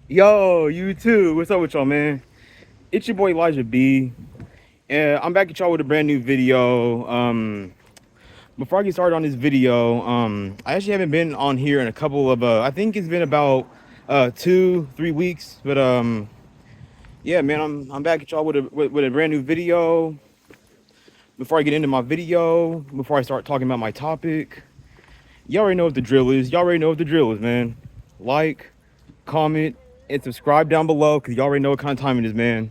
Yo, you too. What's up with y'all, man? It's your boy Elijah B. And I'm back at y'all with a brand new video. Before I get started on this video, I actually haven't been on here in a couple of I think it's been about 2-3 weeks. But yeah, man, I'm back at y'all with a brand new video. Before I get into my video, before I start talking about my topic, y'all already know what the drill is. Y'all already know what the drill is, man. Like, comment, and subscribe down below because y'all already know what kind of time it is, man.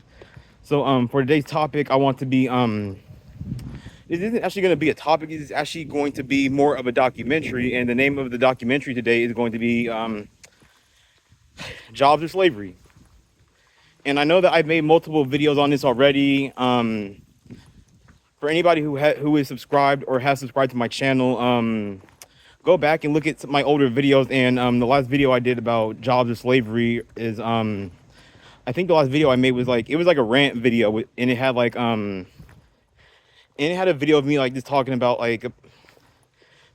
So for today's topic, I want to be this isn't actually going to be a topic. This is actually going to be more of a documentary, and the name of the documentary today is going to be Jobs or Slavery. And I know that I've made multiple videos on this already. For anybody who is subscribed or has subscribed to my channel, go back and look at my older videos. And the last video I did about jobs or slavery is I think the last video I made was like, it was like a rant video, and it had like and it had a video of me like just talking about like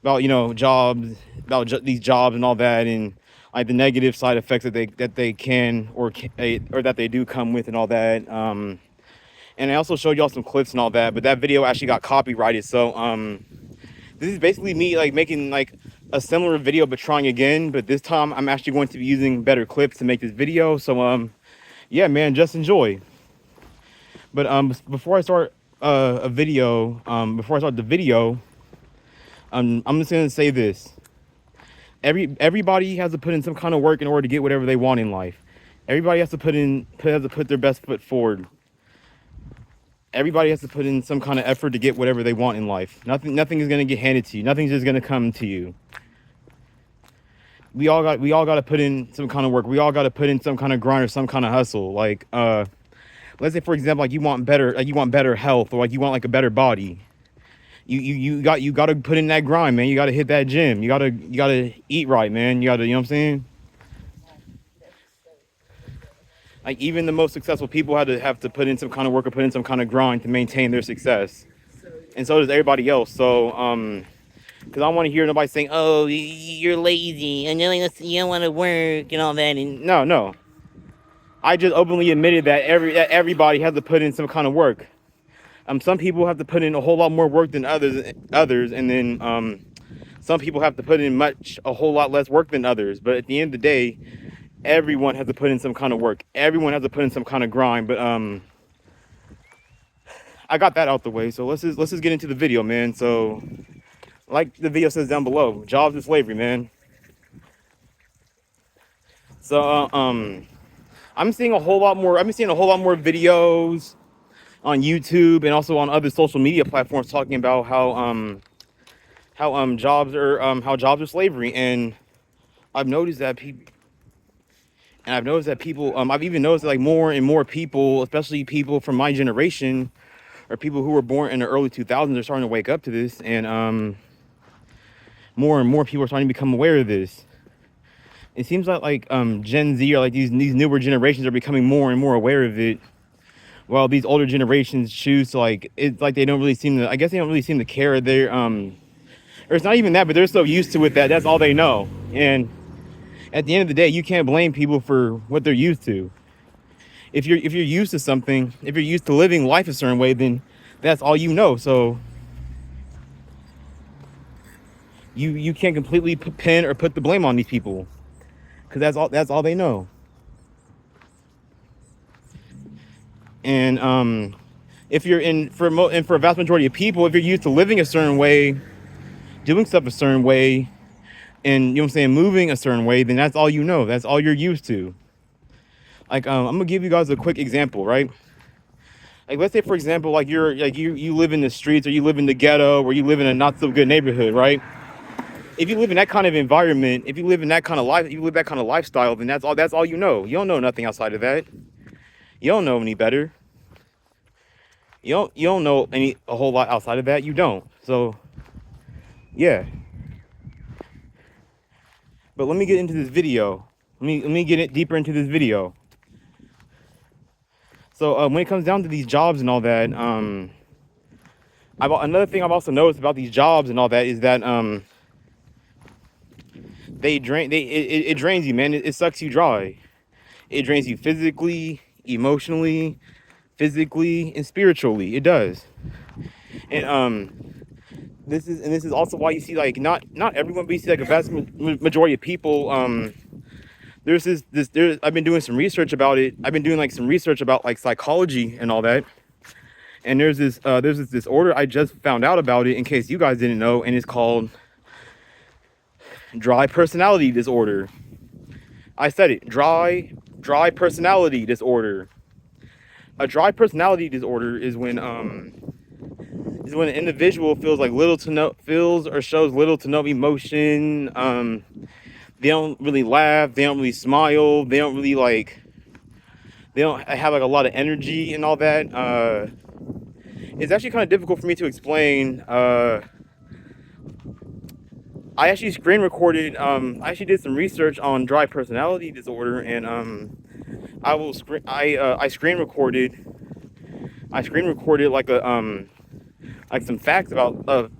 about jobs, about these jobs and all that, and like the negative side effects that they can or that they do come with and all that. And I also showed y'all some clips and all that, but that video actually got copyrighted. So this is basically me like making like a similar video but trying again, but this time I'm actually going to be using better clips to make this video. So yeah, man, just enjoy. But before I start before I start the video, I'm just gonna say this: everybody has to put in some kind of work in order to get whatever they want in life. Everybody has to put their best foot forward. Everybody has to put in some kind of effort to get whatever they want in life. Nothing is gonna get handed to you. Nothing's just gonna come to you. We all got to put in some kind of work. We all got to put in some kind of grind or some kind of hustle. Like let's say for example, like you want better health, or like you want like a better body. You got to put in that grind, man. You got to hit that gym. You got to eat right, man. You got to, you know what I'm saying? Like even the most successful people have to put in some kind of work or put in some kind of grind to maintain their success. And so does everybody else. So because I don't want to hear nobody saying, "Oh, you're lazy and you don't want to work and all that." And no. I just openly admitted that everybody has to put in some kind of work. Some people have to put in a whole lot more work than others, and then some people have to put in a whole lot less work than others. But at the end of the day, everyone has to put in some kind of work. Everyone has to put in some kind of grind. But I got that out the way. So let's just get into the video, man. So like the video says down below, jobs and slavery, man. So I'm seeing a whole lot more. I've been seeing a whole lot more videos on YouTube and also on other social media platforms talking about how jobs are slavery. And I've noticed that people I've even noticed that like more and more people, especially people from my generation or people who were born in the early 2000s, are starting to wake up to this. And more and more people are starting to become aware of this. It seems like Gen Z or like these newer generations are becoming more and more aware of it, while these older generations choose to like, it's like they don't really seem to, I guess they don't really seem to care. They're or it's not even that, but they're so used to it that that's all they know. And at the end of the day, you can't blame people for what they're used to. If you're used to something, if you're used to living life a certain way, then that's all you know. So you can't completely pin or put the blame on these people, because that's all they know. And if you're for a vast majority of people, if you're used to living a certain way, doing stuff a certain way, and you know what I'm saying, moving a certain way, then that's all you know. That's all you're used to. Like I'm gonna give you guys a quick example, right? Like let's say for example, like you live in the streets, or you live in the ghetto, or you live in a not so good neighborhood, right? If you live in that kind of environment, if you live in that kind of life, you live that kind of lifestyle, then that's all you know. You don't know nothing outside of that. You don't know any better. You don't know a whole lot outside of that. You don't. So yeah. But let me get into this video. Let me get it deeper into this video. So when it comes down to these jobs and all that, another thing I've also noticed about these jobs and all that is that it drains you, man. It sucks you dry. It drains you physically, emotionally, physically, and spiritually. It does. And this is also why you see like not everyone, but you see like a vast majority of people. There's I've been doing some research about it. I've been doing like some research about like psychology and all that. And there's this disorder. I just found out about it in case you guys didn't know, and it's called dry personality disorder. I said it, dry personality disorder. A dry personality disorder is when an individual feels like little to no feels or shows little to no emotion. They don't really laugh, they don't really smile, they don't really like they don't have like a lot of energy and all that. It's actually kind of difficult for me to explain. I actually screen recorded. I actually did some research on dry personality disorder, and I screen recorded. I screen recorded like like some facts about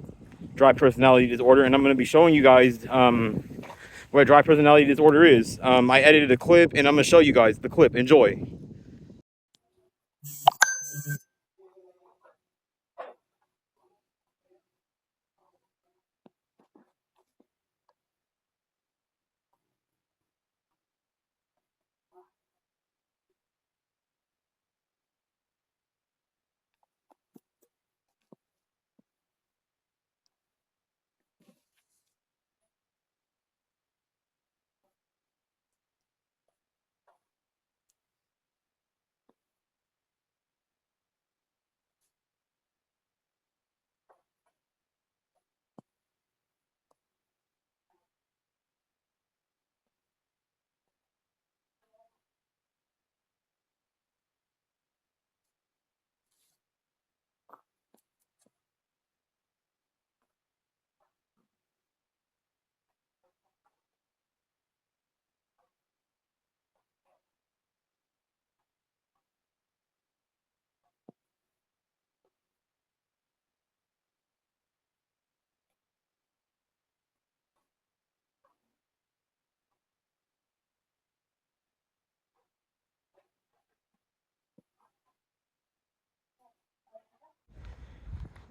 dry personality disorder, and I'm going to be showing you guys what dry personality disorder is. I edited a clip, and I'm going to show you guys the clip. Enjoy.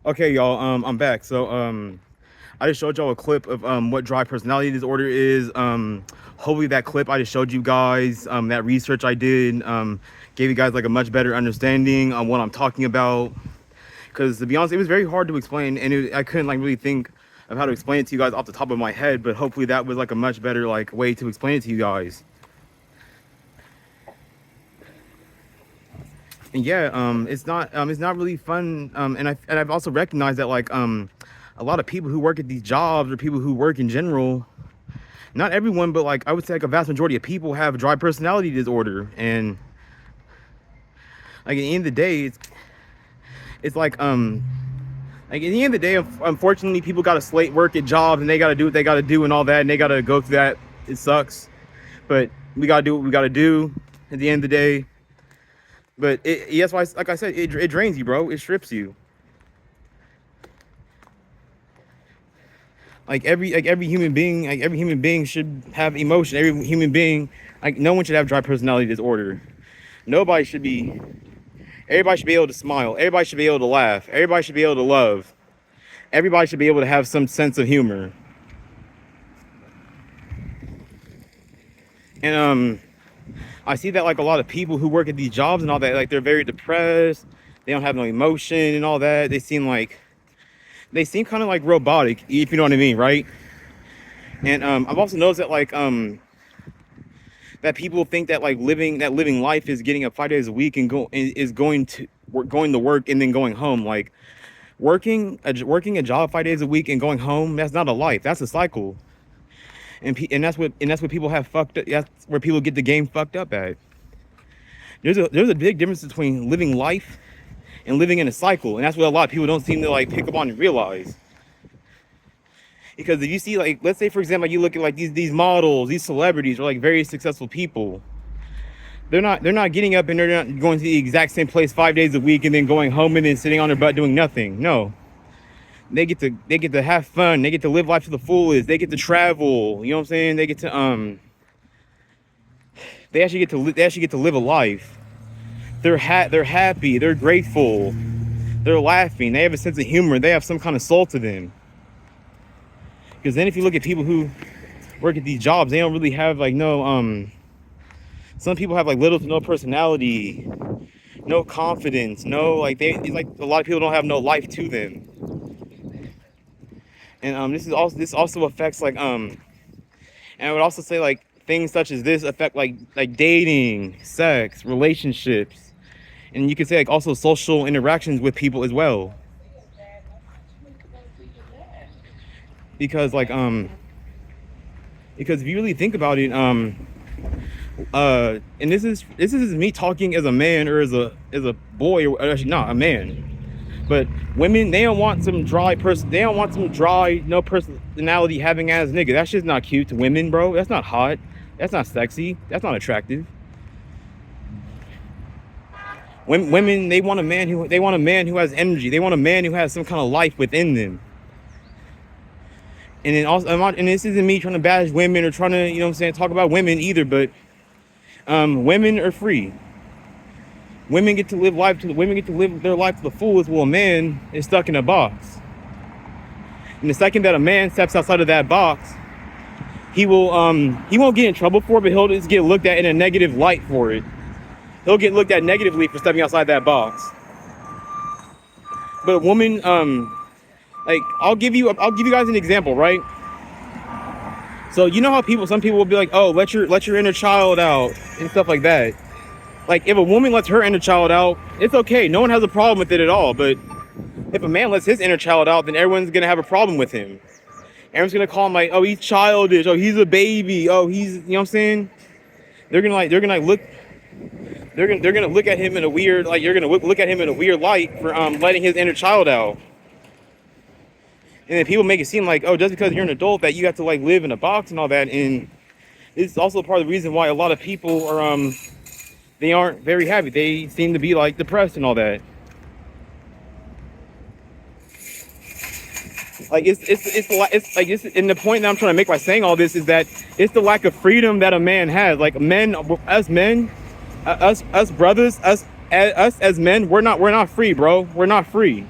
Okay, y'all. I'm back. So I just showed y'all a clip of what dry personality disorder is. Hopefully that clip I just showed you guys, that research I did, gave you guys like a much better understanding on what I'm talking about. Because to be honest, it was very hard to explain, and I couldn't like really think of how to explain it to you guys off the top of my head. But hopefully that was like a much better like way to explain it to you guys. And yeah, it's not really fun. And I've also recognized that like a lot of people who work at these jobs, or people who work in general, not everyone, but like I would say like a vast majority of people have dry personality disorder. And like at the end of the day, it's like at the end of the day, unfortunately, people got to slate work at jobs, and they got to do what they got to do and all that, and they got to go through that. It sucks, but we got to do what we got to do at the end of the day. But that's why, like I said, it drains you, bro. It strips you. Every human being should have emotion. Every human being, like no one should have dry personality disorder. Nobody should be. Everybody should be able to smile. Everybody should be able to laugh. Everybody should be able to love. Everybody should be able to have some sense of humor. And I see that like a lot of people who work at these jobs and all that, like they're very depressed. They don't have no emotion and all that. They seem kind of like robotic, if you know what I mean, right? And I've also noticed that like that people think that like living life is getting up 5 days a week and going to work and then going home. Like working a job 5 days a week and going home, that's not a life. That's a cycle. And that's what people have fucked up. That's where people get the game fucked up at. There's a big difference between living life and living in a cycle, and that's what a lot of people don't seem to like pick up on and realize. Because if you see, like, let's say for example, you look at like these models, these celebrities, or like very successful people, they're not getting up and they're not going to the exact same place 5 days a week and then going home and then sitting on their butt doing nothing. No, they get to have fun. They get to live life to the fullest. They get to travel. You know what I'm saying? They get to They actually get to they actually get to live a life. They're happy, they're grateful, they're laughing, they have a sense of humor, they have some kind of soul to them. Because then if you look at people who work at these jobs, they don't really have like no some people have like little to no personality, no confidence, no like like a lot of people don't have no life to them. And this also affects like and I would also say like things such as this affect like dating, sex, relationships, and you could say like also social interactions with people as well. Because like because if you really think about it, and this is me talking as a man or as a boy, or actually not a man. But women, they don't want some dry person. They don't want some dry, no personality having ass nigga. That shit's not cute to women, bro. That's not hot. That's not sexy. That's not attractive. Women, they want a man who has energy. They want a man who has some kind of life within them. And then also, and this isn't me trying to bash women or trying to, you know what I'm saying, talk about women either. But women are free. Women get to live their life to the fullest, while a man is stuck in a box. And the second that a man steps outside of that box, he won't get in trouble for it, but he'll just get looked at in a negative light for it. He'll get looked at negatively for stepping outside that box. But a woman, like I'll give you guys an example, right? So you know how some people will be like, oh, let your inner child out and stuff like that. Like if a woman lets her inner child out, it's okay. No one has a problem with it at all. But if a man lets his inner child out, then everyone's gonna have a problem with him. Everyone's gonna call him like, oh, he's childish. Oh, he's a baby. Oh, he's, you know what I'm saying? They're gonna look at him in a weird, like you're gonna look at him in a weird light for letting his inner child out. And then people make it seem like, oh, just because you're an adult that you have to like live in a box and all that. And it's also part of the reason why a lot of people are they aren't very happy. They seem to be like depressed and all that. Like and the point that I'm trying to make by saying all this is that it's the lack of freedom that a man has. Like us brothers, us as men, we're not free, bro. We're not free.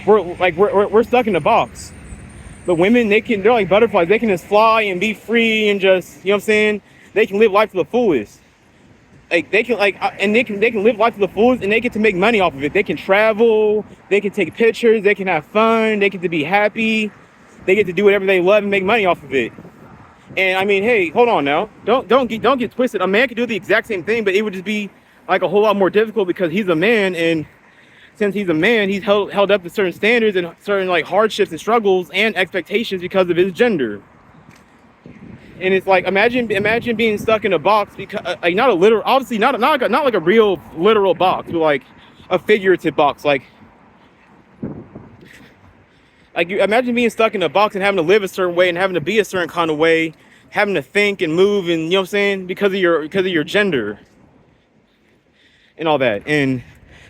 We're stuck in a box. But women, they're like butterflies. They can just fly and be free and just, you know what I'm saying? They can live life to the fullest. Like they can live life to the fullest, and they get to make money off of it. They can travel, they can take pictures, they can have fun, they get to be happy, they get to do whatever they love and make money off of it. And I mean, hey, hold on now. Don't get twisted. A man could do the exact same thing, but it would just be like a whole lot more difficult because he's a man, and since he's a man, he's held up to certain standards and certain like hardships and struggles and expectations because of his gender. And it's like imagine being stuck in a box, because like not a literal, obviously not like a real literal box, but like a figurative box. Like you imagine being stuck in a box and having to live a certain way and having to be a certain kind of way, having to think and move, and you know what I'm saying, because of your gender and all that. And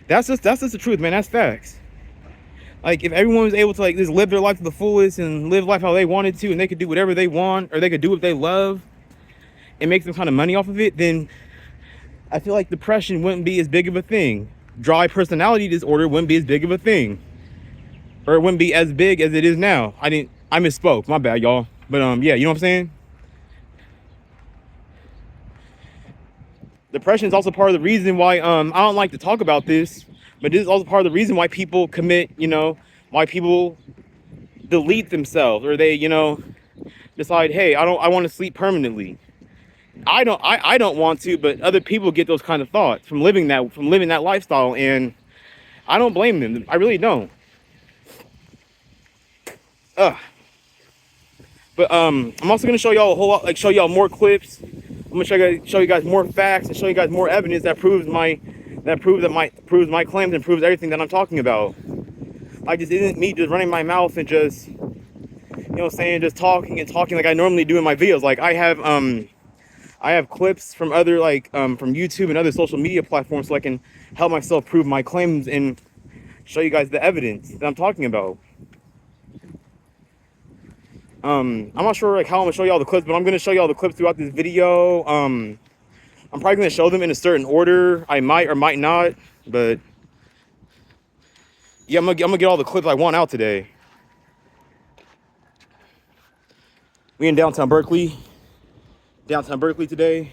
that's just the truth, man. That's facts. Like if everyone was able to like just live their life to the fullest and live life how they wanted to, and they could do whatever they want, or they could do what they love and make some kind of money off of it, then I feel like depression wouldn't be as big of a thing. Dry personality disorder wouldn't be as big of a thing, or it wouldn't be as big as it is now. I misspoke, my bad, y'all. But yeah, you know what I'm saying? Depression is also part of the reason why I don't like to talk about this. But this is also part of the reason why people commit, why people delete themselves, or they, decide, hey, I want to sleep permanently. I don't want to, but other people get those kind of thoughts from living that lifestyle, and I don't blame them. I really don't. But I'm also gonna show y'all a whole lot, show y'all more clips. I'm gonna show you guys more facts and show you guys more evidence that proves my claims and proves everything that I'm talking about. Like, this isn't me just running my mouth and just, just talking like I normally do in my videos. Like I have clips from other from YouTube and other social media platforms, so I can help myself prove my claims and show you guys the evidence that I'm talking about. I'm not sure how I'm gonna show y'all the clips, but I'm gonna show y'all the clips throughout this video. I'm probably gonna show them in a certain order. I might or might not, but yeah, I'm gonna get all the clips I want out today. We in downtown Berkeley today.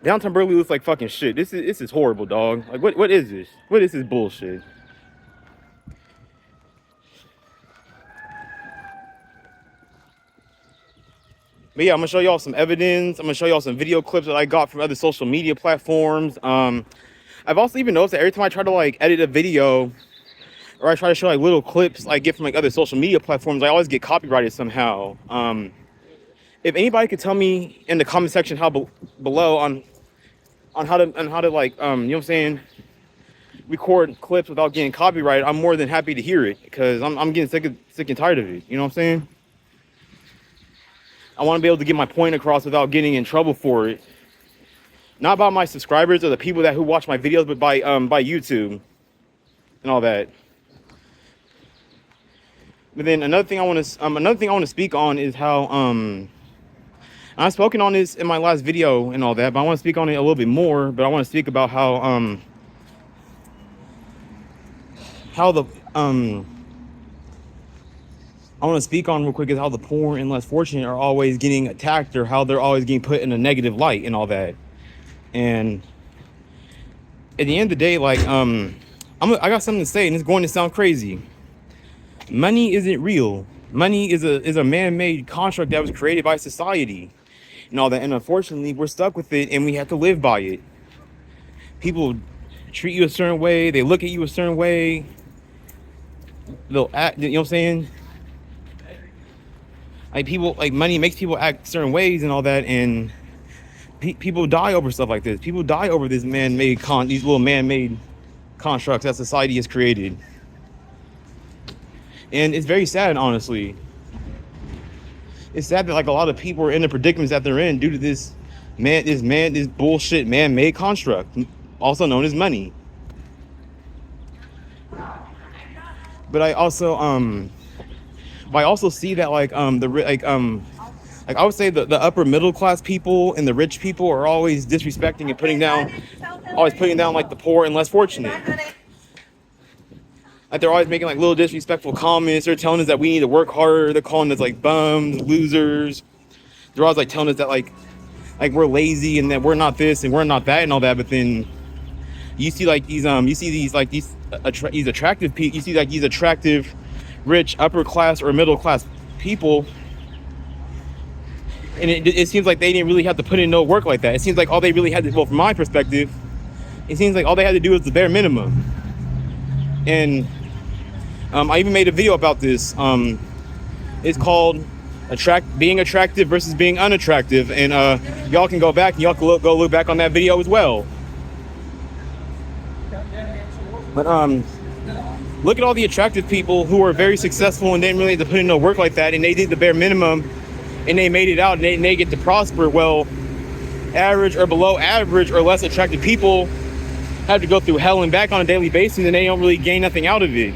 Downtown Berkeley looks like fucking shit. This is horrible, dog. Like what is this? What is this bullshit? But yeah, I'm gonna show y'all some evidence. I'm gonna show y'all some video clips that I got from other social media platforms. I've also even noticed that every time I try to like edit a video or I try to show like little clips I get from like other social media platforms, I always get copyrighted somehow. If anybody could tell me in the comment section how below on how to like you know what I'm saying, record clips without getting copyrighted, I'm more than happy to hear it, because I'm getting sick and tired of it. You know what I'm saying? I want to be able to get my point across without getting in trouble for it. Not by my subscribers or the people who watch my videos, but by YouTube and all that. But then another thing I want to speak on is how I've spoken on this in my last video and all that, but I want to speak on it a little bit more. But I want to speak about how the I want to speak on real quick is how the poor and less fortunate are always getting attacked, or how they're always getting put in a negative light and all that. And at the end of the day, like I got something to say, and it's going to sound crazy. Money isn't real. Money is a man-made construct that was created by society and all that. And unfortunately, we're stuck with it, and we have to live by it. People treat you a certain way. They look at you a certain way. They'll act, you know what I'm saying? Like people, like money makes people act certain ways and all that, and people die over stuff like this. People die over this these little man-made constructs that society has created, and it's very sad. Honestly, it's sad that like a lot of people are in the predicaments that they're in due to this bullshit man-made construct, also known as money. But I also see that like like I would say the upper middle class people and the rich people are always disrespecting and putting down like the poor and less fortunate. Like they're always making like little disrespectful comments. They're telling us that we need to work harder. They're calling us like bums, losers. They're always like telling us that like we're lazy and that we're not this and we're not that and all that. But then you see like these attractive people. You see like these attractive, rich, upper class or middle class people, and it seems like they didn't really have to put in no work like that. It seems like all they really had to, well, from my perspective, it seems like all they had to do was the bare minimum. And I even made a video about this. It's called being attractive versus being unattractive, and y'all can go back and y'all can go look back on that video as well. But look at all the attractive people who are very successful and didn't really have to put in no work like that, and they did the bare minimum and they made it out, and they get to prosper. Well, average or below average or less attractive people have to go through hell and back on a daily basis, and they don't really gain nothing out of it.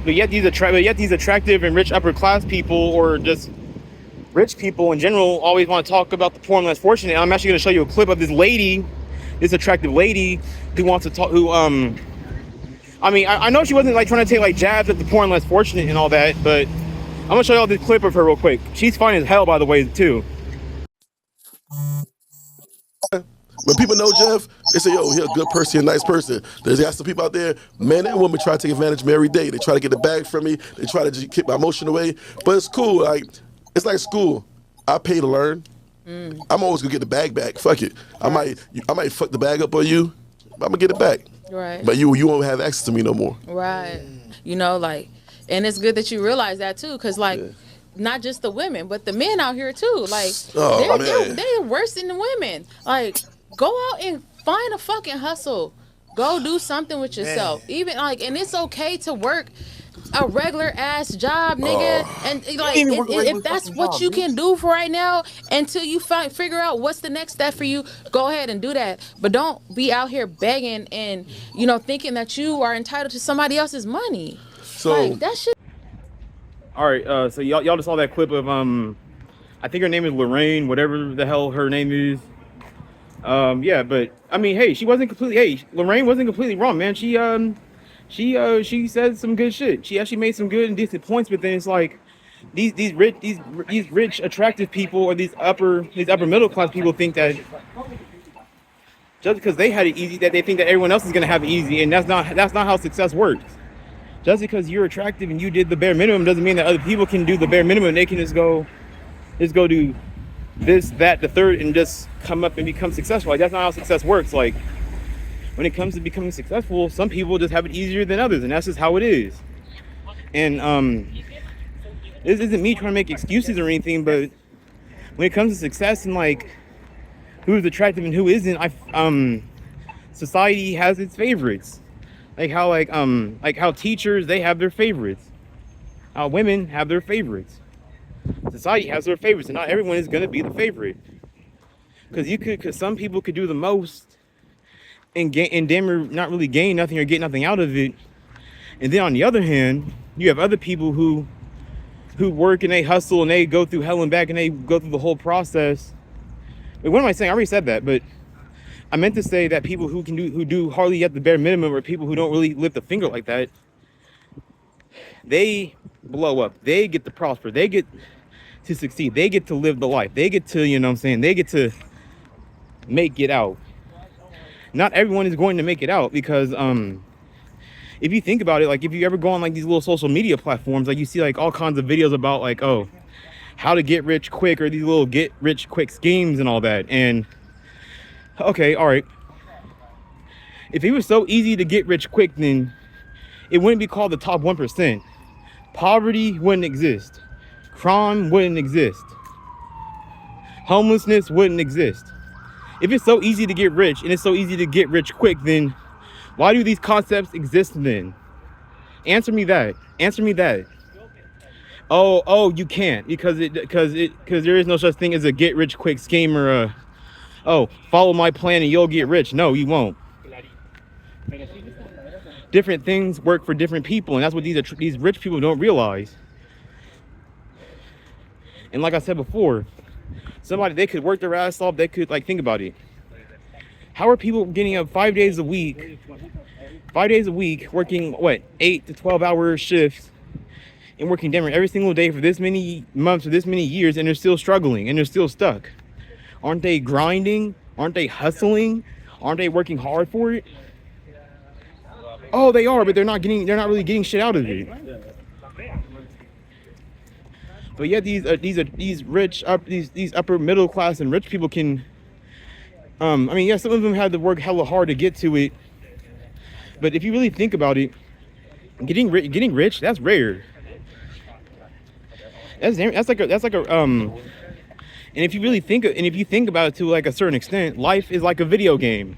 But yet these attractive and rich upper class people, or just rich people in general, always want to talk about the poor and less fortunate. And I'm actually going to show you a clip of this attractive lady who wants to talk, I mean, I know she wasn't like trying to take like jabs at the poor and less fortunate and all that, but I'm gonna show y'all this clip of her real quick. She's fine as hell, by the way, too. When people know Jeff, they say, yo, he's a good person, a nice person. There's got some people out there, men and women, try to take advantage of me every day. They try to get the bag from me. They try to just keep my emotion away. But it's cool. Like, it's like school. I pay to learn. I'm always gonna get the bag back. Fuck it. I might fuck the bag up on you, but I'm gonna get it back. Right. But you won't have access to me no more. Right. You know, like, and it's good that you realize that too, because like, not just the women, but the men out here too. Like, they're worse than the women. Like, go out and find a fucking hustle. Go do something with yourself. Even like, and it's okay to work a regular ass job, nigga. And like, even work a regular if that's fucking what job, you bitch. can do for right now, until you figure out what's the next step for you, go ahead and do that. But don't be out here begging and thinking that you are entitled to somebody else's money. So Like that shit. All right, so y'all just saw that clip of I think her name is Lorraine, whatever the hell her name is. Yeah, but I mean, hey, Lorraine wasn't completely wrong, man. She said some good shit. She actually made some good and decent points, but then it's like these rich attractive people, or these upper middle class people, think that just because they had it easy, that they think that everyone else is gonna have it easy, and that's not how success works. Just because you're attractive and you did the bare minimum doesn't mean that other people can do the bare minimum. They can just go do this, that, the third, and just come up and become successful. Like, that's not how success works. Like, when it comes to becoming successful, some people just have it easier than others, and that's just how it is. And this isn't me trying to make excuses or anything, but when it comes to success and like who's attractive and who isn't, society has its favorites. Like how teachers, they have their favorites. How women have their favorites. Society has their favorites, and not everyone is gonna be the favorite. Because some people could do the most and damn near not really gain nothing or get nothing out of it. And then on the other hand, you have other people who work and they hustle and they go through hell and back and they go through the whole process. Wait, what am I saying? I already said that, but I meant to say that people who do hardly at the bare minimum, or people who don't really lift a finger like that, they blow up. They get to prosper. They get to succeed. They get to live the life. They get to, they get to make it out. Not everyone is going to make it out, because if you think about it, like if you ever go on like these little social media platforms, like you see like all kinds of videos about like, oh, how to get rich quick, or these little get rich quick schemes and all that. And okay, all right. If it was so easy to get rich quick, then it wouldn't be called the top 1%. Poverty wouldn't exist. Crime wouldn't exist. Homelessness wouldn't exist. If it's so easy to get rich and it's so easy to get rich quick, then why do these concepts exist then? Answer me that. Answer me that. Oh, you can't, because there is no such thing as a get rich quick scheme, or follow my plan and you'll get rich. No, you won't. Different things work for different people, and that's what these rich people don't realize. And like I said before, they could work their ass off. They could, like, think about it. How are people getting up 5 days a week, working 8 to 12 hour shifts, and working damn near every single day for this many months or this many years, and they're still struggling and they're still stuck? Aren't they grinding? Aren't they hustling? Aren't they working hard for it? Oh, they are, but they're not really getting shit out of it. But yet these upper middle class and rich people can, some of them had to work hella hard to get to it. But if you really think about it, getting rich, that's rare. That's like a and if you think about it to like a certain extent, life is like a video game.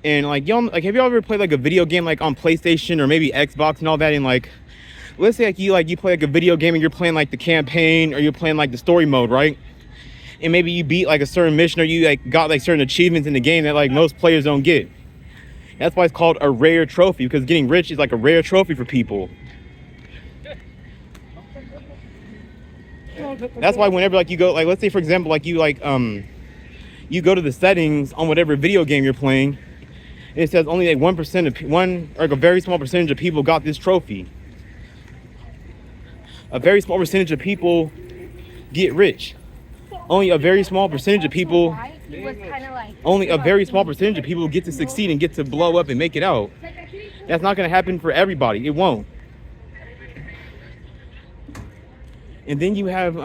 And like y'all, like, have y'all ever played like a video game like on PlayStation or maybe Xbox and all that? And like, let's say you play like a video game and you're playing like the campaign, or you're playing like the story mode, right? And maybe you beat like a certain mission, or you like got like certain achievements in the game that like most players don't get. That's why it's called a rare trophy, because getting rich is like a rare trophy for people. That's why whenever like you go, like, let's say for example, like you you go to the settings on whatever video game you're playing, and it says only like 1% or a very small percentage of people got this trophy. A very small percentage of people get rich. Only a very small percentage of people get to succeed and get to blow up and make it out. That's not going to happen for everybody. It won't. And then you have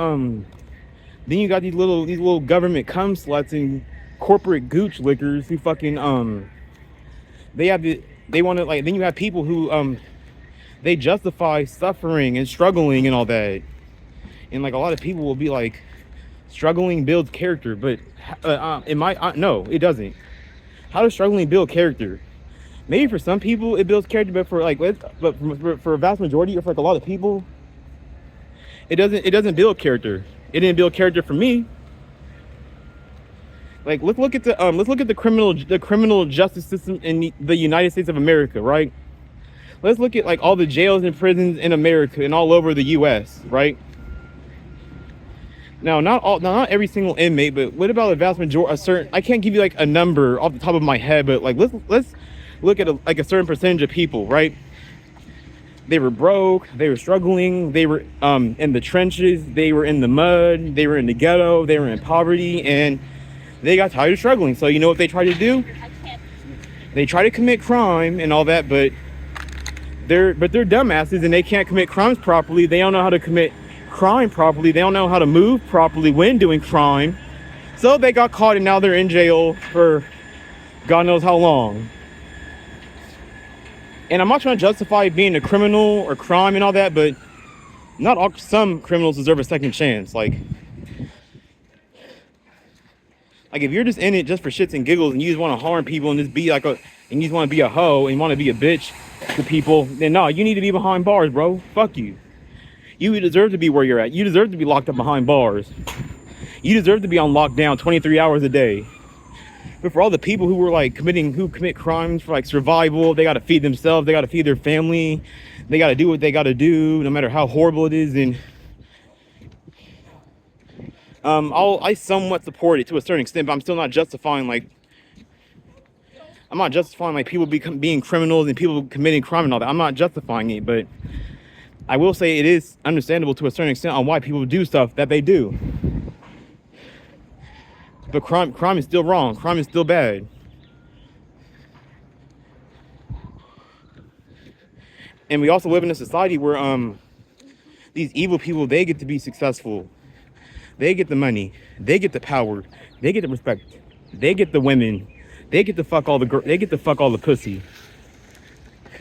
you got these little government cum sluts and corporate gooch lickers who fucking then you have people who they justify suffering and struggling and all that. And like a lot of people will be like, struggling builds character, but no, it doesn't. How does struggling build character? maybe for some people it builds character, but for a vast majority, or for like a lot of people, it doesn't build character. It didn't build character for me. Like let's look at the criminal justice system in the United States of America, right? Let's look at like all the jails and prisons in America and all over the U.S., right? Now, not every single inmate, but what about a vast majority? I can't give you like a number off the top of my head, but like let's look at a certain percentage of people, right? They were broke, they were struggling, they were in the trenches, they were in the mud, they were in the ghetto, they were in poverty, and they got tired of struggling. So you know what they try to do? They try to commit crime and all that, but they're dumbasses and they can't commit crimes properly. They don't know how to commit crime properly. They don't know how to move properly when doing crime. So they got caught and now they're in jail for God knows how long. And I'm not trying to justify being a criminal or crime and all that, but some criminals deserve a second chance. Like if you're just in it just for shits and giggles and you just want to harm people and just be and you just want to be a hoe and you want to be a bitch to people, then no, you need to be behind bars, bro. Fuck you. You deserve to be where you're at. You deserve to be locked up behind bars. You deserve to be on lockdown 23 hours a day. But for all the people who commit crimes for like survival, they got to feed themselves, they got to feed their family, they got to do what they got to do, no matter how horrible it is. And I somewhat support it to a certain extent, but I'm still not justifying people being criminals and people committing crime and all that. I'm not justifying it, but I will say it is understandable to a certain extent on why people do stuff that they do. But crime is still wrong. Crime is still bad. And we also live in a society where these evil people, they get to be successful. They get the money. They get the power. They get the respect. They get the women. They get to fuck all the pussy.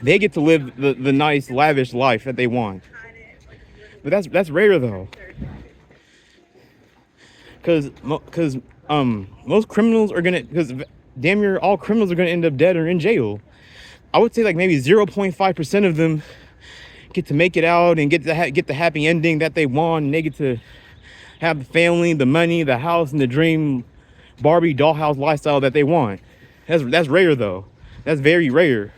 They get to live the nice, lavish life that they want. But that's rare though. Because most criminals are because damn near all criminals are gonna end up dead or in jail. I would say like maybe 0.5% of them get to make it out and get the happy ending that they want, and they get to have the family, the money, the house, and the dream Barbie dollhouse lifestyle that they want. That's rare though. That's very rare.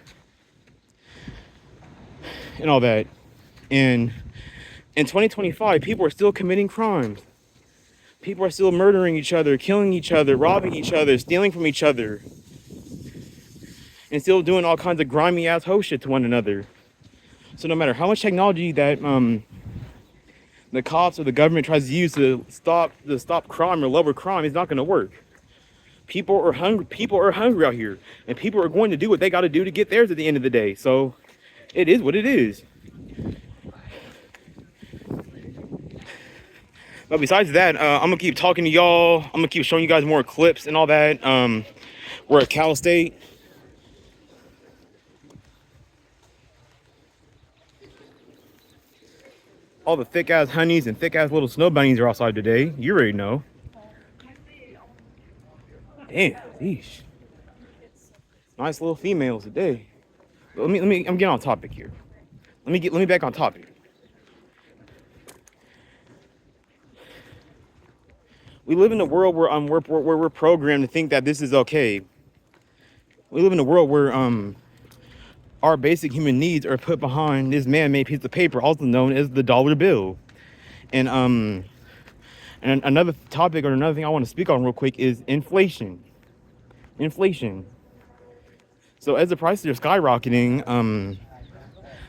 And all that. And in 2025, people are still committing crimes. People are still murdering each other, killing each other, robbing each other, stealing from each other, and still doing all kinds of grimy ass hoe shit to one another. So no matter how much technology that the cops or the government tries to use to stop crime or lower crime, it's not going to work. People are hungry out here, and people are going to do what they got to do to get theirs at the end of the day. So it is what it is. But besides that, I'm gonna keep talking to y'all. I'm gonna keep showing you guys more clips and all that. We're at Cal State. All the thick ass honeys and thick ass little snow bunnies are outside today. You already know. Damn, sheesh. Nice little females today. But I'm getting on topic here. Let me back on topic. We live in a world where we're programmed to think that this is okay. We live in a world where our basic human needs are put behind this man-made piece of paper, also known as the dollar bill. And another topic or another thing I want to speak on real quick is inflation. Inflation. So as the prices are skyrocketing,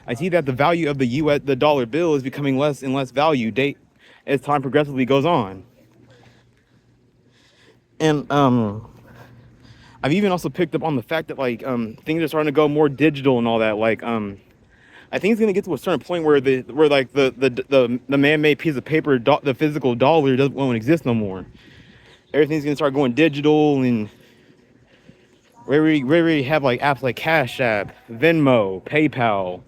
I see that the value of the dollar bill is becoming less and less value as time progressively goes on. And I've even also picked up on the fact that things are starting to go more digital and all that. I think it's gonna get to a certain point where the man-made piece of paper, the physical dollar, won't exist no more. Everything's gonna start going digital, and where we have like apps like Cash App, Venmo, PayPal.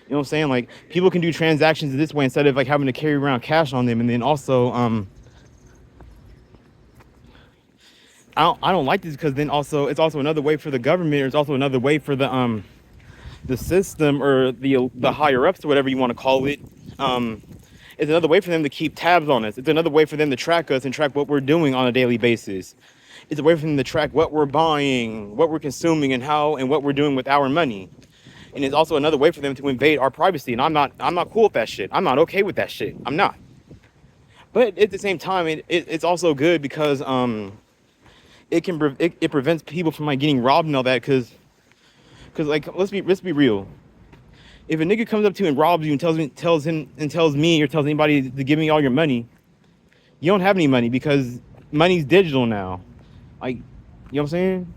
You know what I'm saying? Like people can do transactions this way instead of like having to carry around cash on them, and then also I don't like this because then also it's also another way for the government. It's also another way for the system or the higher ups or whatever you want to call it. It's another way for them to keep tabs on us. It's another way for them to track us and track what we're doing on a daily basis. It's a way for them to track what we're buying, what we're consuming, and how and what we're doing with our money. And it's also another way for them to invade our privacy. And I'm not cool with that shit. I'm not okay with that shit. I'm not. But at the same time, it's also good because it prevents people from like getting robbed and all that. Because like let's be real. If a nigga comes up to you and robs you and tells me or tells anybody to give me all your money, you don't have any money because money's digital now. Like, you know what I'm saying?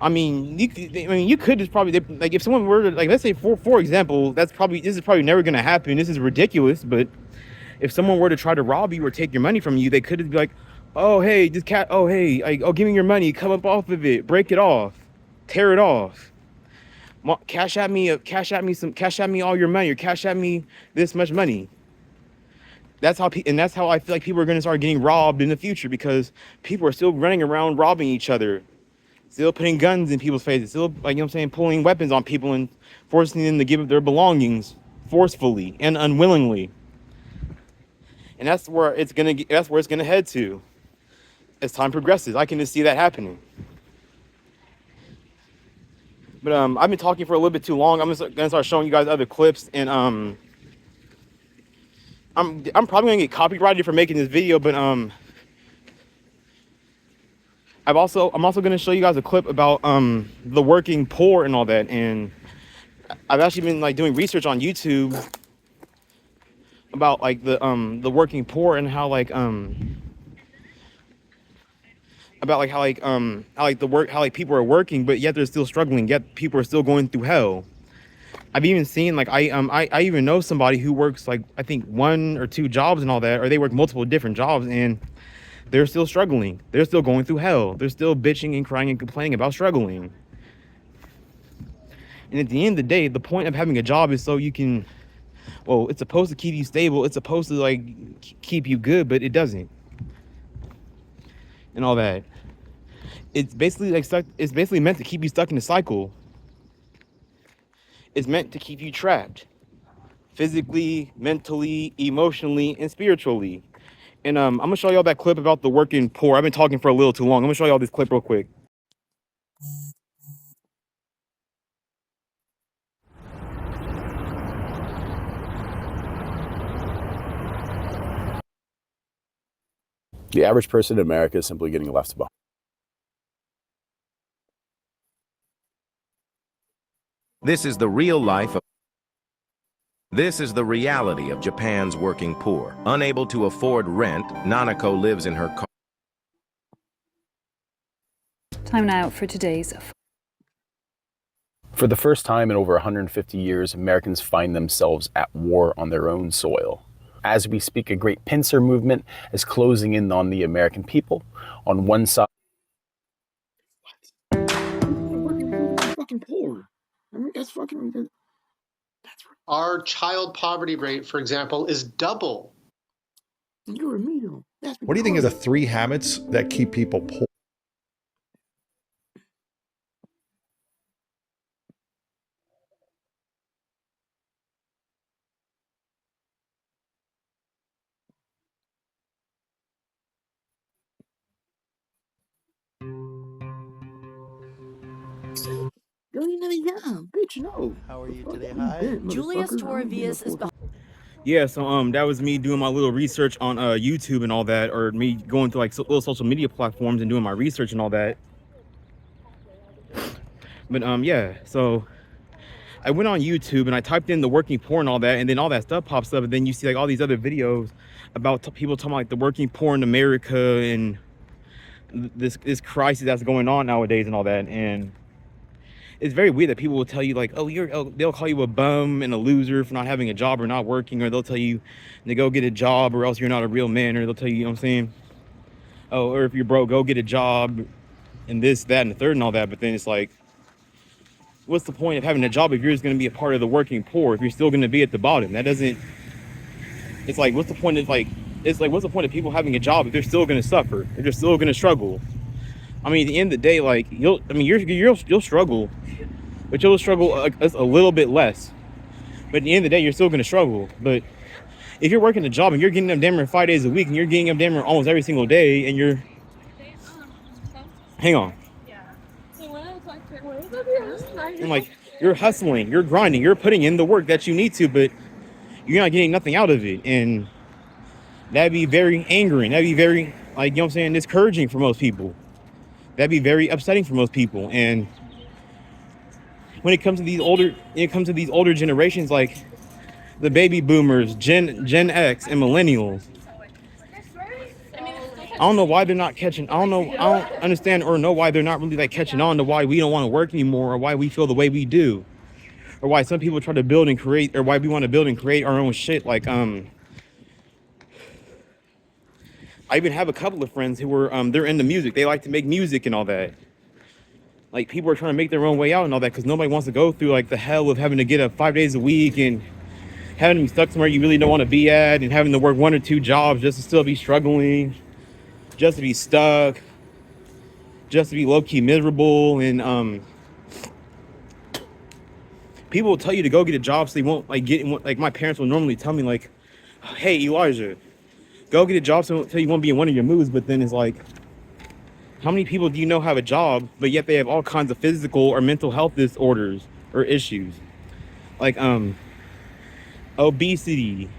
I mean, you could just probably like if someone were to like, let's say for example, this is probably never gonna happen. This is ridiculous, but if someone were to try to rob you or take your money from you, they could be like, oh hey, give me your money, come up off of it, break it off, tear it off. Cash at me all your money, or cash at me this much money. That's how I feel like people are going to start getting robbed in the future, because people are still running around robbing each other, still putting guns in people's faces, still, like, you know what I'm saying, pulling weapons on people and forcing them to give up their belongings forcefully and unwillingly. And that's where it's gonna head to as time progresses. I can just see that happening. But I've been talking for a little bit too long. I'm gonna start showing you guys other clips, and I'm probably gonna get copyrighted for making this video. But I'm also gonna show you guys a clip about the working poor and all that. And I've actually been like doing research on YouTube about like the working poor and how like about like how people are working, but yet they're still struggling, yet people are still going through hell. I've even seen like I even know somebody who works like I think 1 or 2 jobs and all that, or they work multiple different jobs, and they're still struggling. They're still going through hell. They're still bitching and crying and complaining about struggling. And at the end of the day, the point of having a job is so you can, well, it's supposed to keep you stable. It's supposed to like keep you good, but it doesn't. And all that. It's basically like it's basically meant to keep you stuck in a cycle. It's meant to keep you trapped physically, mentally, emotionally, and spiritually. And I'm gonna show y'all that clip about the working poor. I've been talking for a little too long. I'm gonna show y'all this clip real quick. The average person in America is simply getting left behind. This is the real life of This is the reality of Japan's working poor. Unable to afford rent, Nanako lives in her car. Time now for today's. For the first time in over 150 years, Americans find themselves at war on their own soil. As we speak, a great pincer movement is closing in on the American people. On one side, fucking poor. I mean, that's fucking. Our child poverty rate, for example, is double. You're a medium. What do you think are the 3 habits that keep people poor? Bitch, no. How are you today? Hi. Julius Toravias is behind. Yeah, so that was me doing my little research on YouTube and all that, or me going to like little social media platforms and doing my research and all that. But yeah, so I went on YouTube and I typed in the working poor and all that, and then all that stuff pops up, and then you see like all these other videos about people talking about like the working poor in America and this crisis that's going on nowadays and all that. And it's very weird that people will tell you like, they'll call you a bum and a loser for not having a job or not working, or they'll tell you to go get a job or else you're not a real man, or they'll tell you, you know what I'm saying? Oh, or if you're broke, go get a job and this, that, and the third and all that. But then it's like, what's the point of having a job if you're just going to be a part of the working poor, if you're still going to be at the bottom? That doesn't, it's like, what's the point of what's the point of people having a job if they're still going to suffer, if they're still going to struggle? I mean, at the end of the day, like you'll struggle, but you'll struggle a little bit less. But at the end of the day, you're still gonna struggle. But if you're working a job and you're getting up damn near 5 days a week and you're getting up damn near almost every single day, and you're, hang on, and like you're hustling, you're grinding, you're putting in the work that you need to, but you're not getting nothing out of it, and that'd be very angering. That'd be very, like, you know what I'm saying, discouraging for most people. That'd be very upsetting for most people. And when it comes to these older generations, like the baby boomers, Gen X, and millennials, I don't know why they're not catching. I don't understand or know why they're not really like catching on to why we don't want to work anymore, or why we feel the way we do, or why some people try to build and create, or why we want to build and create our own shit. Like I even have a couple of friends who were they're into music. They like to make music and all that. Like people are trying to make their own way out and all that, because nobody wants to go through like the hell of having to get up 5 days a week and having to be stuck somewhere you really don't want to be at, and having to work 1 or 2 jobs just to still be struggling, just to be stuck, just to be low-key miserable. And people will tell you to go get a job so they won't like get, like my parents will normally tell me like, hey Elijah, go get a job so you won't be in one of your moods. But then it's like, how many people do you know have a job, but yet they have all kinds of physical or mental health disorders or issues? Like obesity,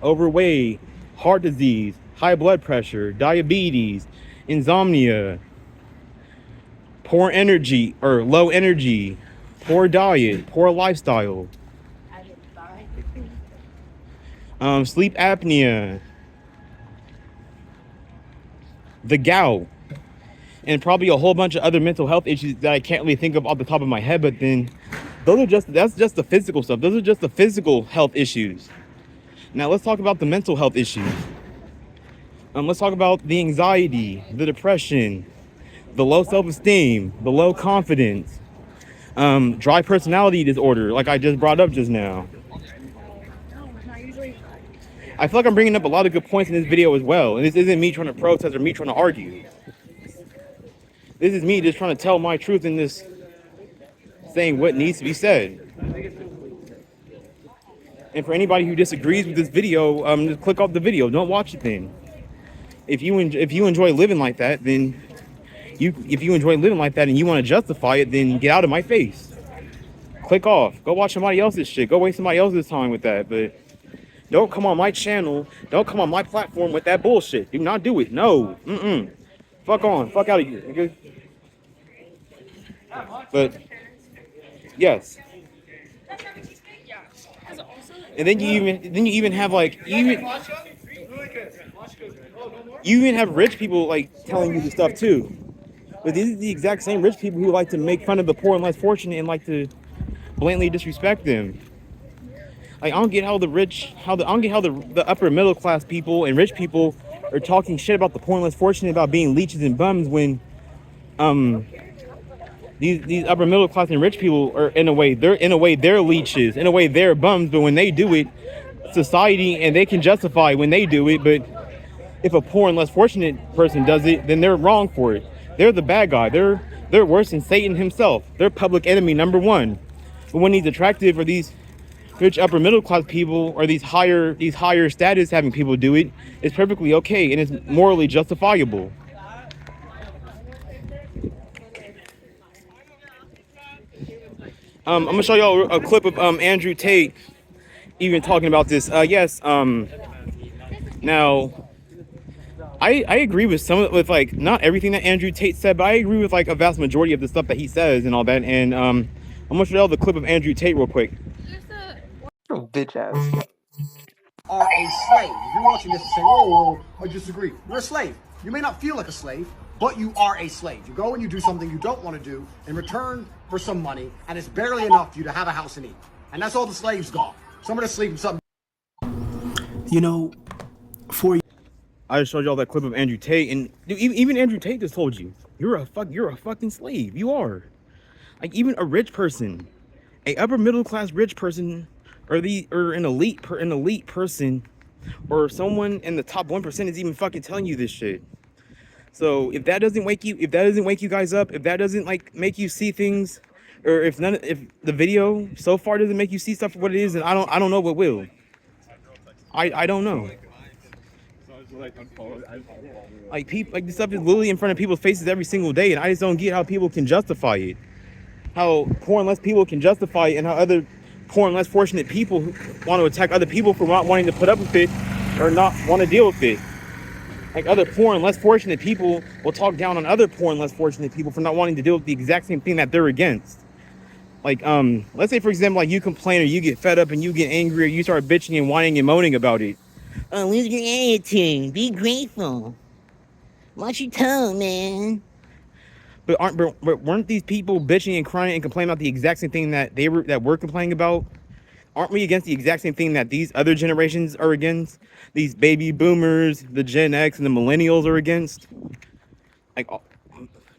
overweight, heart disease, high blood pressure, diabetes, insomnia, poor energy or low energy, poor diet, poor lifestyle, sleep apnea, the gout, and probably a whole bunch of other mental health issues that I can't really think of off the top of my head. But then that's just the physical stuff. Those are just the physical health issues. Now let's talk about the mental health issues. Let's talk about the anxiety, the depression, the low self-esteem, the low confidence, dry personality disorder, like I just brought up just now. I feel like I'm bringing up a lot of good points in this video as well. And this isn't me trying to protest or me trying to argue. This is me just trying to tell my truth in this, saying what needs to be said. And for anybody who disagrees with this video, just click off the video. Don't watch it then. If you enjoy living like that, then if you enjoy living like that and you want to justify it, then get out of my face. Click off. Go watch somebody else's shit. Go waste somebody else's time with that. But don't come on my channel. Don't come on my platform with that bullshit. Do not do it. No. Fuck on. Fuck out of here. Okay? But yes. And then you even have like you even have rich people like telling you the stuff too. But these are the exact same rich people who like to make fun of the poor and less fortunate and like to blatantly disrespect them. Like I don't get how the upper middle class people and rich people are talking shit about the poor and less fortunate, about being leeches and bums, when these upper middle class and rich people are in a way they're leeches, in a way they're bums. But when they do it, society, and they can justify when they do it, but if a poor and less fortunate person does it, then they're wrong for it. They're the bad guy. They're worse than Satan himself. They're public enemy number one. But when these attractive or these rich upper middle class people or these higher status having people do it, it's perfectly okay and it's morally justifiable. I'm gonna show y'all a clip of Andrew Tate even talking about this. Now I agree with with like not everything that Andrew Tate said, but I agree with like a vast majority of the stuff that he says and all that. And I'm gonna show y'all the clip of Andrew Tate real quick. Bitch ass. Are a slave. If you're watching this and saying, oh, I disagree. You're a slave. You may not feel like a slave, but you are a slave. You go and you do something you don't want to do in return for some money, and it's barely enough for you to have a house and eat. And that's all the slaves got. Some of the sleep in something. You know, I just showed y'all that clip of Andrew Tate, and dude, even Andrew Tate just told you, you're a fucking slave. You are. Like even a rich person, a upper middle class rich person, or an elite person, or someone in the top 1% is even fucking telling you this shit. So if that doesn't wake you guys up, if that doesn't like make you see things, or if the video so far doesn't make you see stuff for what it is, then I don't know what will. I don't know. Like this stuff is literally in front of people's faces every single day, and I just don't get how people can justify it. How poor and less people can justify it, and how other poor and less fortunate people want to attack other people for not wanting to put up with it or not want to deal with it. Like other poor and less fortunate people will talk down on other poor and less fortunate people for not wanting to deal with the exact same thing that they're against. Like, let's say for example, like you complain or you get fed up and you get angry or you start bitching and whining and moaning about it. Oh, where's your attitude? Be grateful. Watch your tone, man. But weren't these people bitching and crying and complaining about the exact same thing that we're complaining about? Aren't we against the exact same thing that these other generations are against? These baby boomers, the Gen X and the millennials are against? Like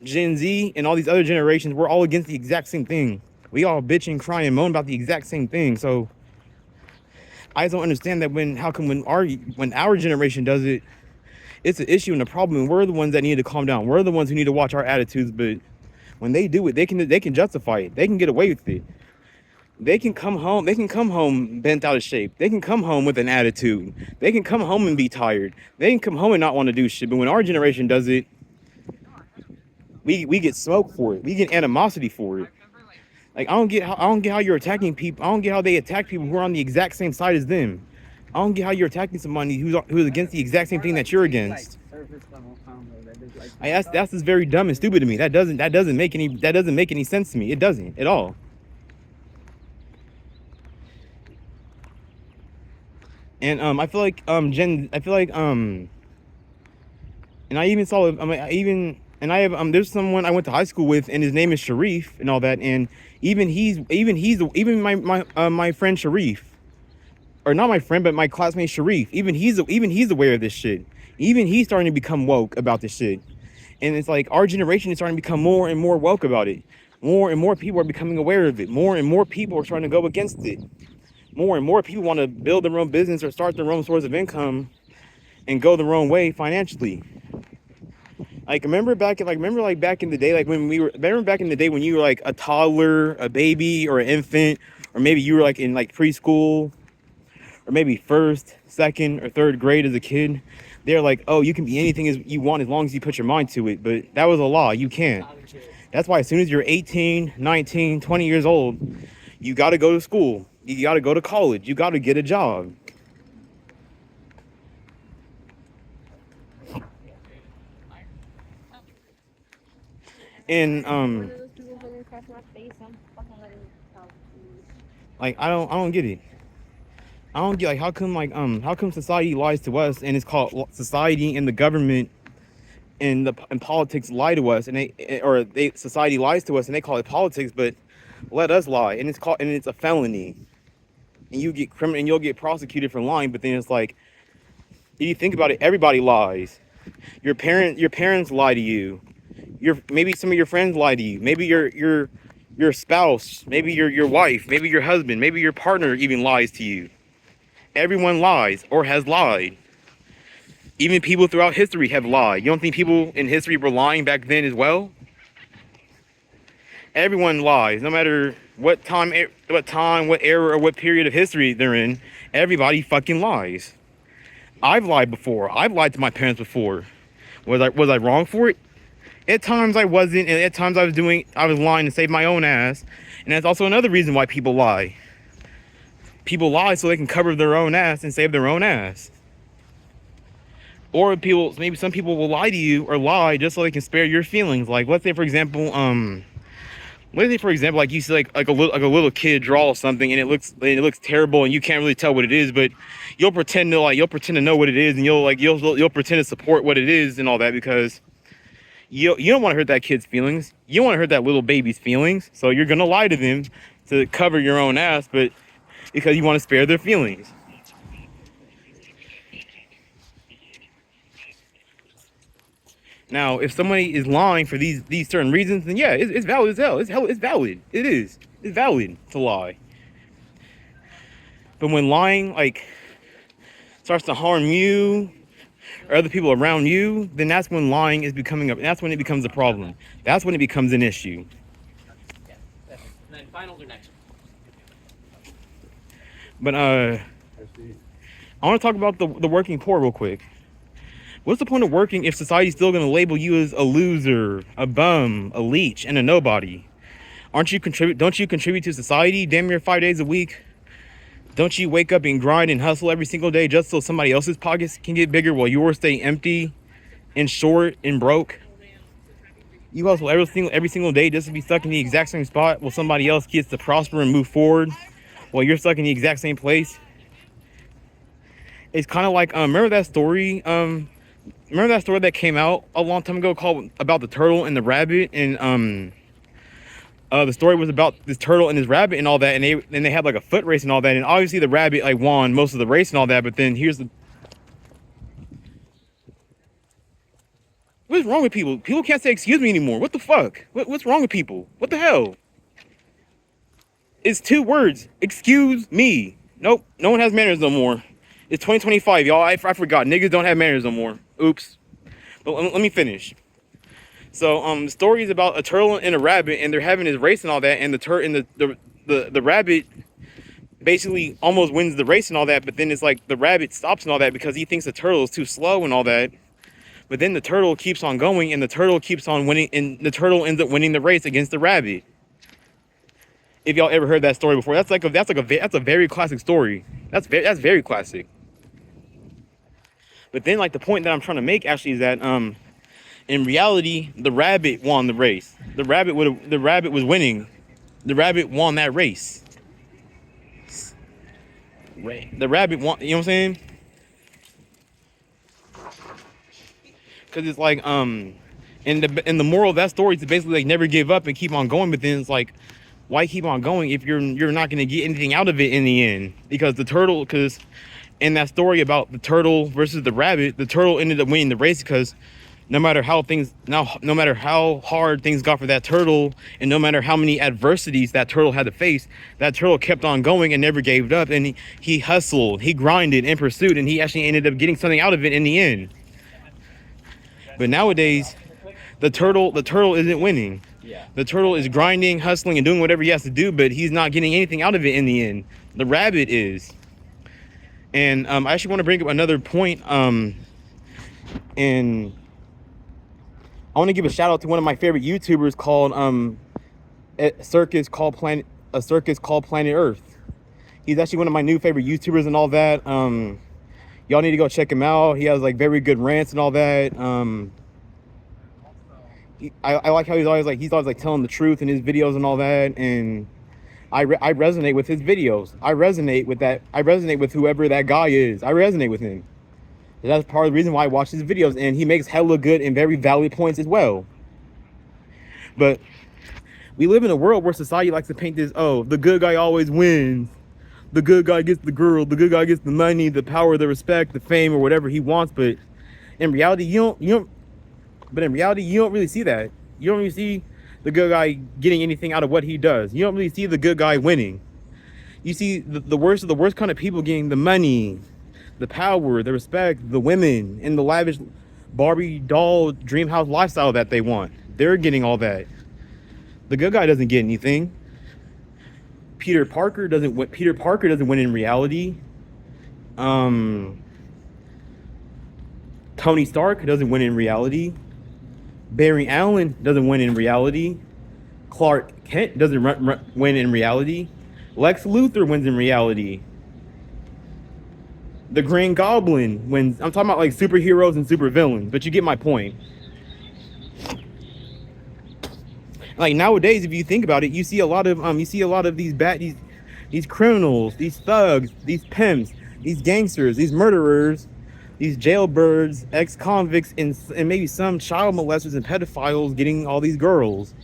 Gen Z and all these other generations, we're all against the exact same thing. We all bitch and cry and moan about the exact same thing. So I just don't understand that when our generation does it, it's an issue and a problem, and we're the ones that need to calm down. We're the ones who need to watch our attitudes, but when they do it, they can justify it. They can get away with it. They can come home bent out of shape. They can come home with an attitude. They can come home and be tired. They can come home and not want to do shit. But when our generation does it, we get smoked for it. We get animosity for it. Like I don't get how you're attacking people. I don't get how they attack people who are on the exact same side as them. I don't get how you're attacking somebody who's against the exact same thing that you're against. That's just very dumb and stupid to me. That doesn't make any sense to me. It doesn't at all. And I feel like and I even saw there's someone I went to high school with, and his name is Sharif and all that, and my friend Sharif, or not my friend but my classmate Sharif, even he's aware of this shit. Even he's starting to become woke about this shit. And it's like our generation is starting to become more and more woke about it. More and more people are becoming aware of it. More and more people are trying to go against it. More and more people want to build their own business or start their own source of income and go their own way financially. Like remember back in the day, remember back in the day when you were like a toddler, a baby, or an infant, or maybe you were like in like preschool, or maybe first, second, or third grade as a kid. They're like, oh, you can be anything as you want as long as you put your mind to it. But that was a law. You can't. That's why as soon as you're 18, 19, 20 years old, you got to go to school. You got to go to college. You got to get a job. And like I don't get it. I don't get like how come society lies to us, and it's called society and the government and politics lie to us, and society lies to us and they call it politics, but let us lie, and it's a felony, and you'll get prosecuted for lying. But then it's like, if you think about it, everybody lies. Your parents lie to you. Maybe some of your friends lie to you. Maybe your spouse, maybe your wife, maybe your husband, maybe your partner even lies to you. Everyone lies or has lied. Even people throughout history have lied. You don't think people in history were lying back then as well? Everyone lies, no matter what time, what era, or what period of history they're in. Everybody fucking lies. I've lied before. I've lied to my parents before. Was I wrong for it? At times I wasn't, and at times I was lying to save my own ass. And that's also another reason why people lie. People lie so they can cover their own ass and save their own ass. Or maybe some people will lie to you or lie just so they can spare your feelings. Like let's say for example, like you see like a little kid draw something and it looks terrible and you can't really tell what it is, but you'll pretend to know what it is, and you'll pretend to support what it is and all that, because you don't want to hurt that kid's feelings. You don't want to hurt that little baby's feelings. So you're gonna lie to them to cover your own ass, but because you want to spare their feelings. Now, if somebody is lying for these certain reasons, then yeah, it's valid as hell. It's valid. It is. It's valid to lie. But when lying like starts to harm you, or other people around you, then that's when lying is becoming that's when it becomes a problem. That's when it becomes an issue. And then finals are next. But I want to talk about the working poor real quick. What's the point of working if society's still going to label you as a loser, a bum, a leech, and a nobody? Don't you contribute to society damn near 5 days a week? Don't you wake up and grind and hustle every single day just so somebody else's pockets can get bigger while yours stay empty and short and broke? You hustle every single day just to be stuck in the exact same spot while somebody else gets to prosper and move forward while you're stuck in the exact same place. It's kind of like remember that story that came out a long time ago called about the turtle and the rabbit, and the story was about this turtle and this rabbit and all that, and they had like a foot race and all that, and obviously the rabbit like won most of the race and all that, but then what's wrong with people? People can't say excuse me anymore. What the fuck? What's wrong with people? What the hell? It's 2 words. Excuse me. Nope. No one has manners no more. It's 2025, y'all. I forgot. Niggas don't have manners no more. Oops. But let me finish. So the story is about a turtle and a rabbit, and they're having this race and all that, and the rabbit basically almost wins the race and all that, but then it's like the rabbit stops and all that because he thinks the turtle is too slow and all that. But then the turtle keeps on going, and the turtle keeps on winning, and the turtle ends up winning the race against the rabbit. If y'all ever heard that story before, that's a very classic story. That's very classic. But then like the point that I'm trying to make actually is that in reality, the rabbit won the race. The rabbit was winning. The rabbit won that race. The rabbit won, you know what I'm saying? Because it's like and the moral of that story is to basically like never give up and keep on going, but then it's like, why keep on going if you're not going to get anything out of it in the end? Because in that story about the turtle versus the rabbit, the turtle ended up winning the race because no matter how hard things got for that turtle, and no matter how many adversities that turtle had to face, that turtle kept on going and never gave up, and he hustled, he grinded and pursued, and he actually ended up getting something out of it in the end. But nowadays, the turtle isn't winning. The turtle is grinding, hustling, and doing whatever he has to do, but he's not getting anything out of it in the end. The rabbit is. And I actually want to bring up another point. And I want to give a shout out to one of my favorite YouTubers called a circus called Planet Earth. He's actually one of my new favorite YouTubers and all that. Y'all need to go check him out. He has like very good rants and all that. I like how he's always like telling the truth in his videos and all that, and I resonate with his videos. I resonate with that. I resonate with whoever that guy is. I resonate with him. And that's part of the reason why I watch his videos, and he makes hella good and very valid points as well. But we live in a world where society likes to paint this, oh, the good guy always wins. The good guy gets the girl. The good guy gets the money, the power, the respect, the fame, or whatever he wants. But in reality, you don't really see that. You don't really see the good guy getting anything out of what he does. You don't really see the good guy winning. You see the worst of the worst kind of people getting the money, the power, the respect, the women, and the lavish Barbie doll dream house lifestyle that they want. They're getting all that. The good guy doesn't get anything. Peter Parker doesn't win in reality. Tony Stark doesn't win in reality. Barry Allen doesn't win in reality. Clark Kent doesn't win in reality. Lex Luthor wins in reality. The Green Goblin wins. I'm talking about like superheroes and supervillains, but you get my point. Like nowadays, if you think about it, you see a lot of these criminals, these thugs, these pimps, these gangsters, these murderers, these jailbirds, ex-convicts, and maybe some child molesters and pedophiles getting all these girls.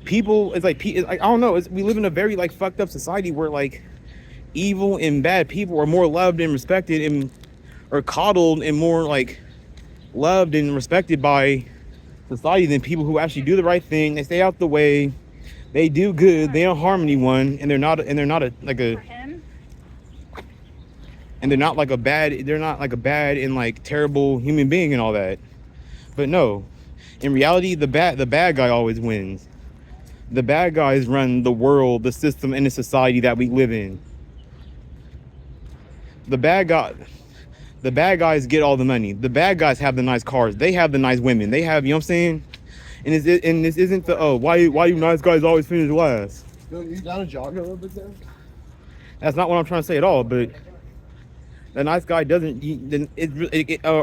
People, it's like I don't know. We live in a very like fucked up society where like evil and bad people are more loved and respected and or coddled and more like loved and respected by society than people who actually do the right thing. They stay out the way. They do good. They don't harm anyone, and they're not and they're not like a bad and like terrible human being and all that. But no, in reality, the bad guy always wins. The bad guys run the world, the system, and the society that we live in. The bad guys get all the money. The bad guys have the nice cars. They have the nice women. They have, you know what I'm saying? And this isn't the, oh, why do nice guys always finish last? You down to jog a little bit there? That's not what I'm trying to say at all. But the nice guy doesn't,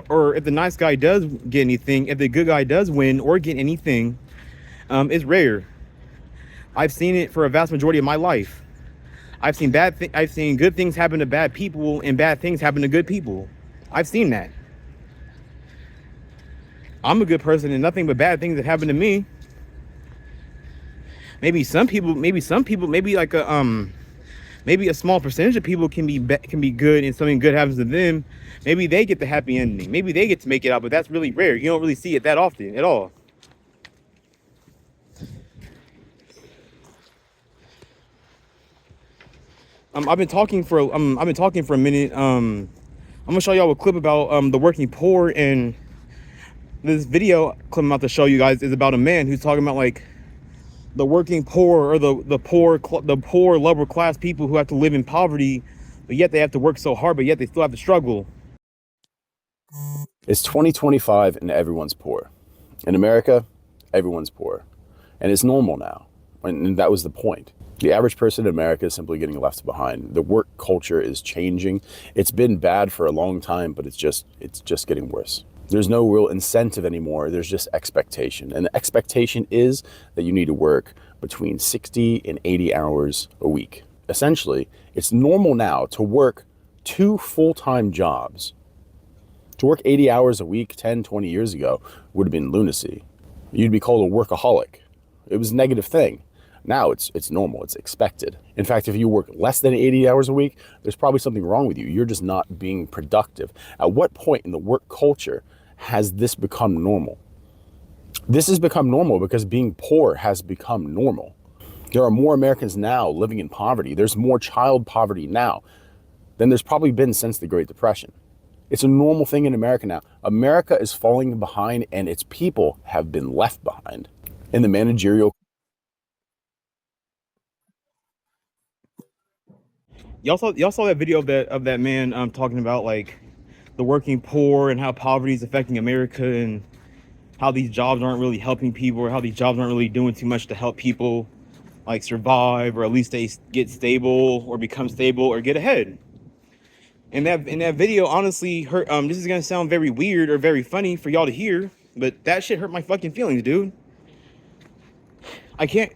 or if the nice guy does get anything, if the good guy does win or get anything, it's rare. I've seen it for a vast majority of my life. I've seen good things happen to bad people and bad things happen to good people. I've seen that. I'm a good person and nothing but bad things that happen to me. Maybe like maybe a small percentage of people can be good and something good happens to them. Maybe they get the happy ending. Maybe they get to make it out, but that's really rare. You don't really see it that often at all. I've been talking for a minute. I'm gonna show y'all a clip about the working poor, and this video clip I'm about to show you guys is about a man who's talking about like the working poor, or the poor lower class people who have to live in poverty, but yet they have to work so hard, but yet they still have to struggle. It's 2025 and everyone's poor. In America, everyone's poor, and it's normal now. And that was the point. The average person in America is simply getting left behind. The work culture is changing. It's been bad for a long time, but it's just getting worse. There's no real incentive anymore. There's just expectation. And the expectation is that you need to work between 60 and 80 hours a week. Essentially, it's normal now to work 2 full-time jobs. To work 80 hours a week 10, 20 years ago would have been lunacy. You'd be called a workaholic. It was a negative thing. Now it's normal, it's expected. In fact, if you work less than 80 hours a week, there's probably something wrong with you. You're just not being productive. At what point in the work culture has this become normal? This has become normal because being poor has become normal. There are more Americans now living in poverty. There's more child poverty now than there's probably been since the Great Depression. It's a normal thing in America now. America is falling behind and its people have been left behind. In the managerial Y'all saw that video of that man talking about like the working poor and how poverty is affecting America, and how these jobs aren't really helping people, or how these jobs aren't really doing too much to help people like survive, or at least they get stable or become stable or get ahead. And in that video, honestly, hurt. This is gonna sound very weird or very funny for y'all to hear, but that shit hurt my fucking feelings, dude. I can't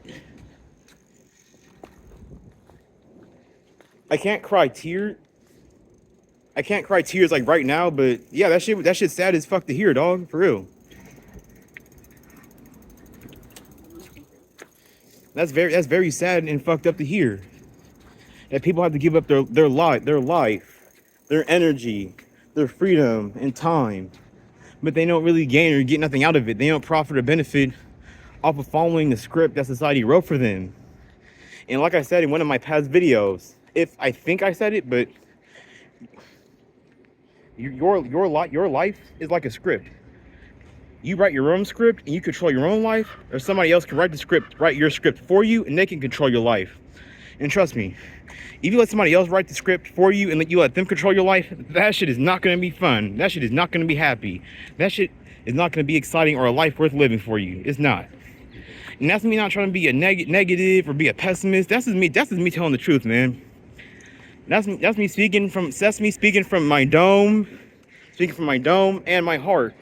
cry tears. I can't cry tears like right now, but yeah, that shit's sad as fuck to hear, dog, for real. That's very sad and fucked up to hear. That people have to give up their life, their energy, their freedom and time, but they don't really gain or get nothing out of it. They don't profit or benefit off of following the script that society wrote for them. And like I said in one of my past videos, I think I said it, but your life is like a script. You write your own script and you control your own life, or somebody else can write your script for you, and they can control your life. And trust me, if you let somebody else write the script for you and you let them control your life, that shit is not going to be fun. That shit is not going to be happy. That shit is not going to be exciting or a life worth living for you. It's not. And that's me not trying to be a negative or be a pessimist. That's just me telling the truth, man. That's me speaking from my dome, and my heart.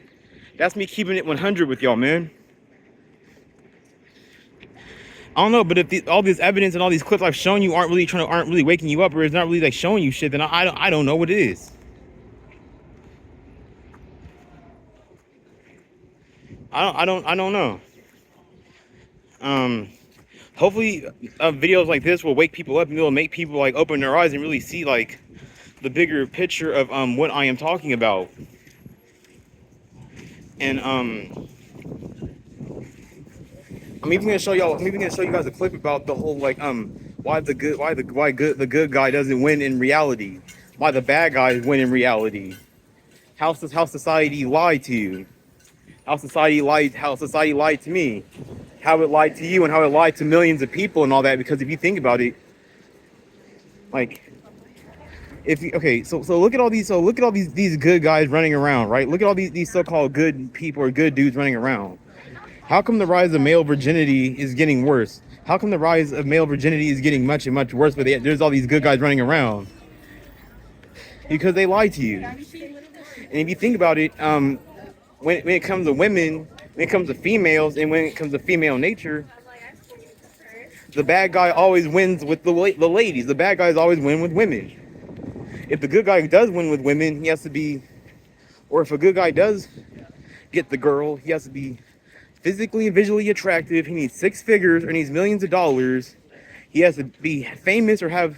That's me keeping it 100 with y'all, man. I don't know, but if all this evidence and all these clips I've shown you aren't really waking you up, or it's not really like showing you shit, then I don't know what it is. I don't know. Hopefully videos like this will wake people up, and it'll make people like open their eyes and really see like the bigger picture of what I am talking about. And I'm even gonna show you guys a clip about the whole like why the good guy doesn't win in reality. why the bad guys win in reality. How society lied to you. How society lied to me. How it lied to you and how it lied to millions of people and all that. Because if you think about it, like, so look at all these good guys running around, right? Look at all these so-called good people or good dudes running around. How come the rise of male virginity is getting worse? How come the rise of male virginity is getting much and much worse, but there's all these good guys running around? Because they lie to you. And if you think about it, when it comes to women, when it comes to females, and when it comes to female nature, the bad guy always wins with the ladies. The bad guys always win with women. If the good guy does win with women, he has to be, or if a good guy does get the girl, he has to be physically and visually attractive. He needs 6 figures or needs millions of dollars. He has to be famous or have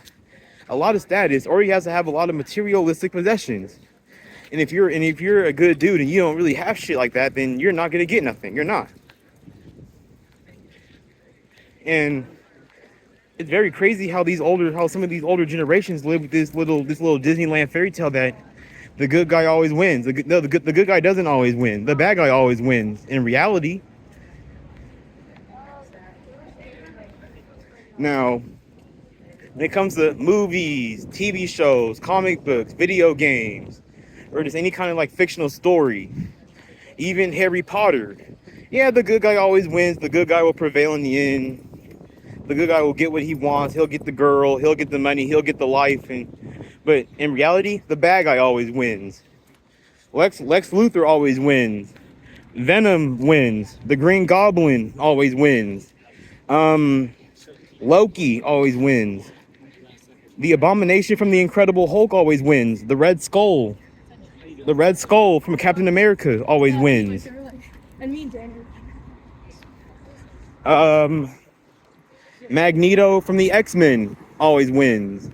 a lot of status, or he has to have a lot of materialistic possessions. And if you're a good dude and you don't really have shit like that, then you're not gonna get nothing. You're not. And it's very crazy how some of these older generations live with this little Disneyland fairy tale that the good guy always wins. The good guy doesn't always win. The bad guy always wins. In reality, now, when it comes to movies, TV shows, comic books, video games, or just any kind of like fictional story, even Harry Potter, yeah, the good guy always wins. The good guy will prevail in the end. The good guy will get what he wants. He'll get the girl. He'll get the money. He'll get the life. But in reality, the bad guy always wins. Lex Luthor always wins. Venom wins. The Green Goblin always wins. Loki always wins. The Abomination from the Incredible Hulk always wins. The Red Skull from Captain America always wins. Magneto from the X-Men always wins.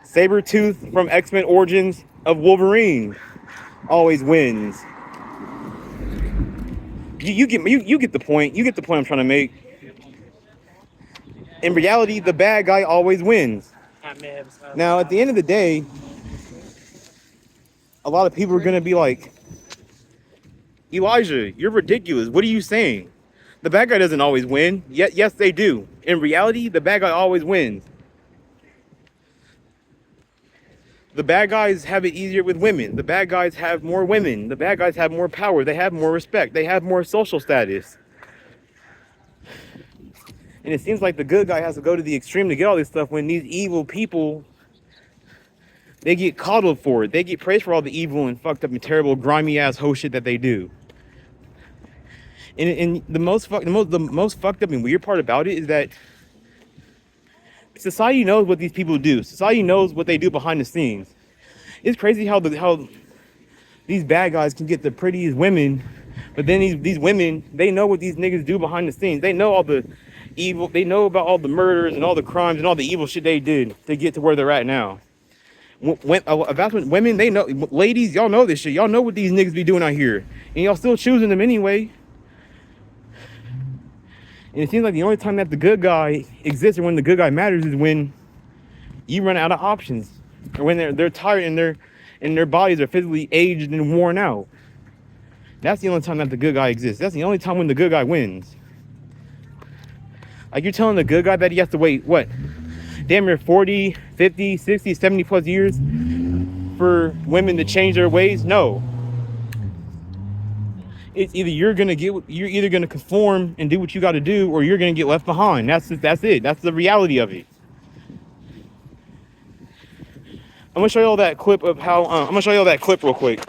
Sabretooth from X-Men Origins of Wolverine always wins. You get the point. You get the point I'm trying to make. In reality, the bad guy always wins. Now, at the end of the day, a lot of people are going to be like, Elijah, you're ridiculous. What are you saying? The bad guy doesn't always win. Yes, they do. In reality, the bad guy always wins. The bad guys have it easier with women. The bad guys have more women. The bad guys have more power. They have more respect. They have more social status. And it seems like the good guy has to go to the extreme to get all this stuff when these evil people, they get coddled for it. They get praised for all the evil and fucked up and terrible, grimy ass hoe shit that they do. And the most fucked up and weird part about it is that society knows what these people do. Society knows what they do behind the scenes. It's crazy how these bad guys can get the prettiest women, but then these women, they know what these niggas do behind the scenes. They know all the evil. They know about all the murders and all the crimes and all the evil shit they did to get to where they're at now. Women, they know. Ladies, y'all know this shit. Y'all know what these niggas be doing out here, and y'all still choosing them anyway. And it seems like the only time that the good guy exists or when the good guy matters is when you run out of options, or when they're tired and their bodies are physically aged and worn out. That's the only time that the good guy exists. That's the only time when the good guy wins. Like, you're telling the good guy that he has to wait, what? Damn near 40, 50, 60, 70 plus years for women to change their ways? No. It's either you're either gonna conform and do what you got to do, or you're gonna get left behind. That's it. That's the reality of it. I'm gonna show y'all that clip of how. I'm gonna show y'all that clip real quick.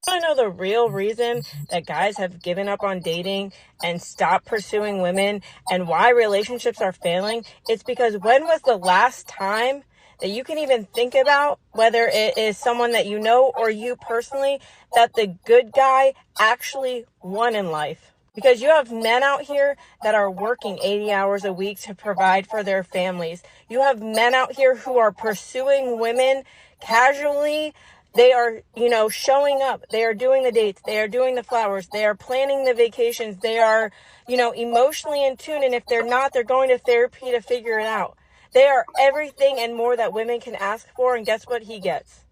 Want to know the real reason that guys have given up on dating and stopped pursuing women, and why relationships are failing? It's because when was the last time that you can even think about, whether it is someone that you know or you personally, that the good guy actually won in life? Because you have men out here that are working 80 hours a week to provide for their families. You have men out here who are pursuing women casually. They are, showing up. They are doing the dates. They are doing the flowers. They are planning the vacations. They are, emotionally in tune. And if they're not, they're going to therapy to figure it out. They are everything and more that women can ask for, and guess what he gets?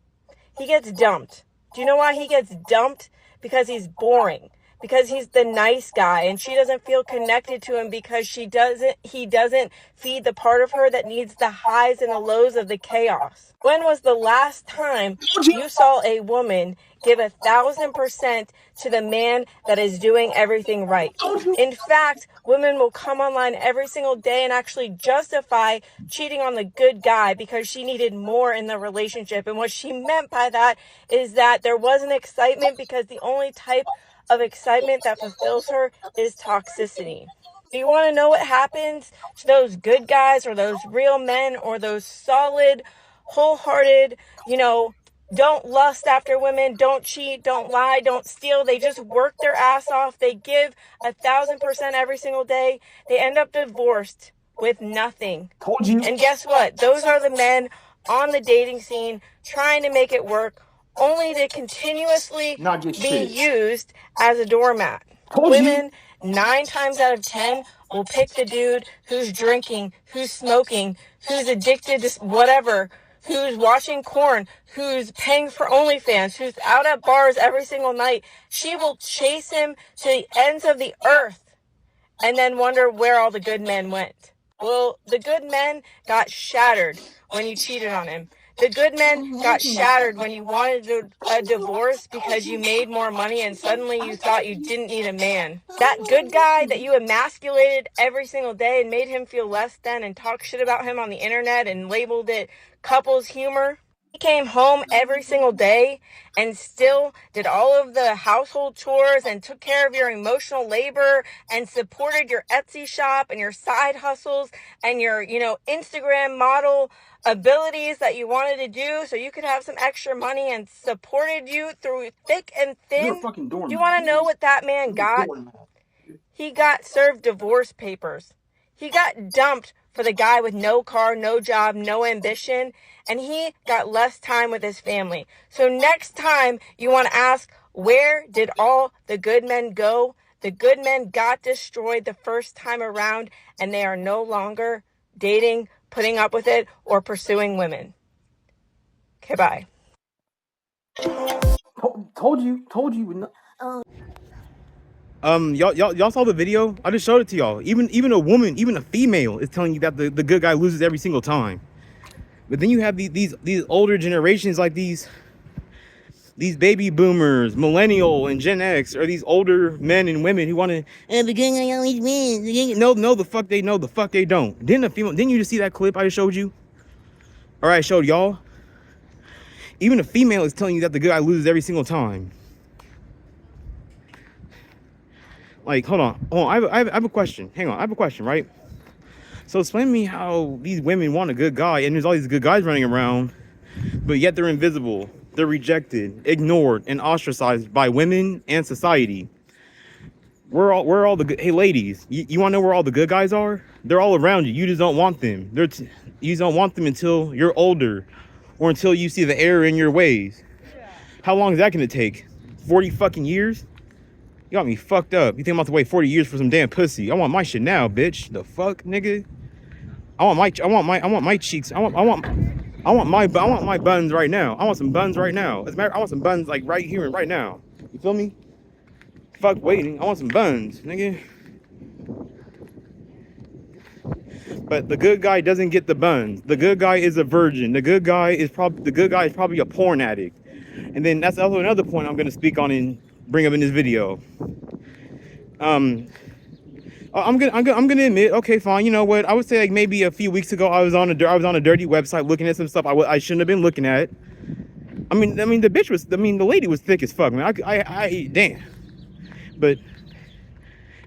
He gets dumped. Do you know why he gets dumped? Because he's boring. Because he's the nice guy, and she doesn't feel connected to him because he doesn't feed the part of her that needs the highs and the lows of the chaos. When was the last time you saw a woman give 1,000% to the man that is doing everything right? In fact, women will come online every single day and actually justify cheating on the good guy because she needed more in the relationship. And what she meant by that is that there wasn't excitement because the only type of excitement that fulfills her is toxicity. Do you want to know what happens to those good guys or those real men or those solid, wholehearted, don't lust after women, don't cheat, don't lie, don't steal. They just work their ass off. They give 1,000% every single day. They end up divorced with nothing. Told you. And guess what? Those are the men on the dating scene trying to make it work, only to continuously be used as a doormat. Women, 9 times out of 10, will pick the dude who's drinking, who's smoking, who's addicted to whatever, who's watching porn, who's paying for OnlyFans, who's out at bars every single night. She will chase him to the ends of the earth and then wonder where all the good men went. Well, the good men got shattered when you cheated on him. The good men got shattered when you wanted a divorce because you made more money and suddenly you thought you didn't need a man. That good guy that you emasculated every single day and made him feel less than and talk shit about him on the internet and labeled it couples humor. He came home every single day and still did all of the household chores and took care of your emotional labor and supported your Etsy shop and your side hustles and your, Instagram model abilities that you wanted to do so you could have some extra money and supported you through thick and thin. Do you want to know what that man got? He got served divorce papers. He got dumped for the guy with no car, no job, no ambition, and he got less time with his family. So next time you want to ask, where did all the good men go? The good men got destroyed the first time around, and they are no longer dating, putting up with it, or pursuing women. Okay, bye. Told you. Y'all saw the video? I just showed it to y'all. Even a woman, even a female is telling you that the good guy loses every single time. But then you have these older generations, like these baby boomers, millennial and Gen X, or these older men and women who want to, the good guy always wins. No, the fuck they know, the fuck they don't. Didn't you just see that clip I just showed you? All right, I showed y'all. Even a female is telling you that the good guy loses every single time. Like, hold on. I have a question. Hang on, I have a question, right? So explain to me how these women want a good guy, and there's all these good guys running around, but yet they're invisible, they're rejected, ignored, and ostracized by women and society. Where are all the good? Hey, ladies, you want to know where all the good guys are? They're all around you. You just don't want them. You just don't want them until you're older, or until you see the error in your ways. How long is that going to take? 40 fucking years? You got me fucked up. You think I'm about to wait 40 years for some damn pussy? I want my shit now, bitch. The fuck, nigga? I want my cheeks. I want my buns right now. I want some buns right now. As a matter, I want some buns like right here and right now. You feel me? Fuck waiting. I want some buns, nigga. But the good guy doesn't get the buns. The good guy is a virgin. The good guy is probably a porn addict. And then that's also another point I'm gonna speak on and bring up in this video. I'm gonna admit, okay, fine. You know what? I would say like maybe a few weeks ago, I was on a dirty website looking at some stuff I shouldn't have been looking at. I mean, the lady was thick as fuck, man. I damn. But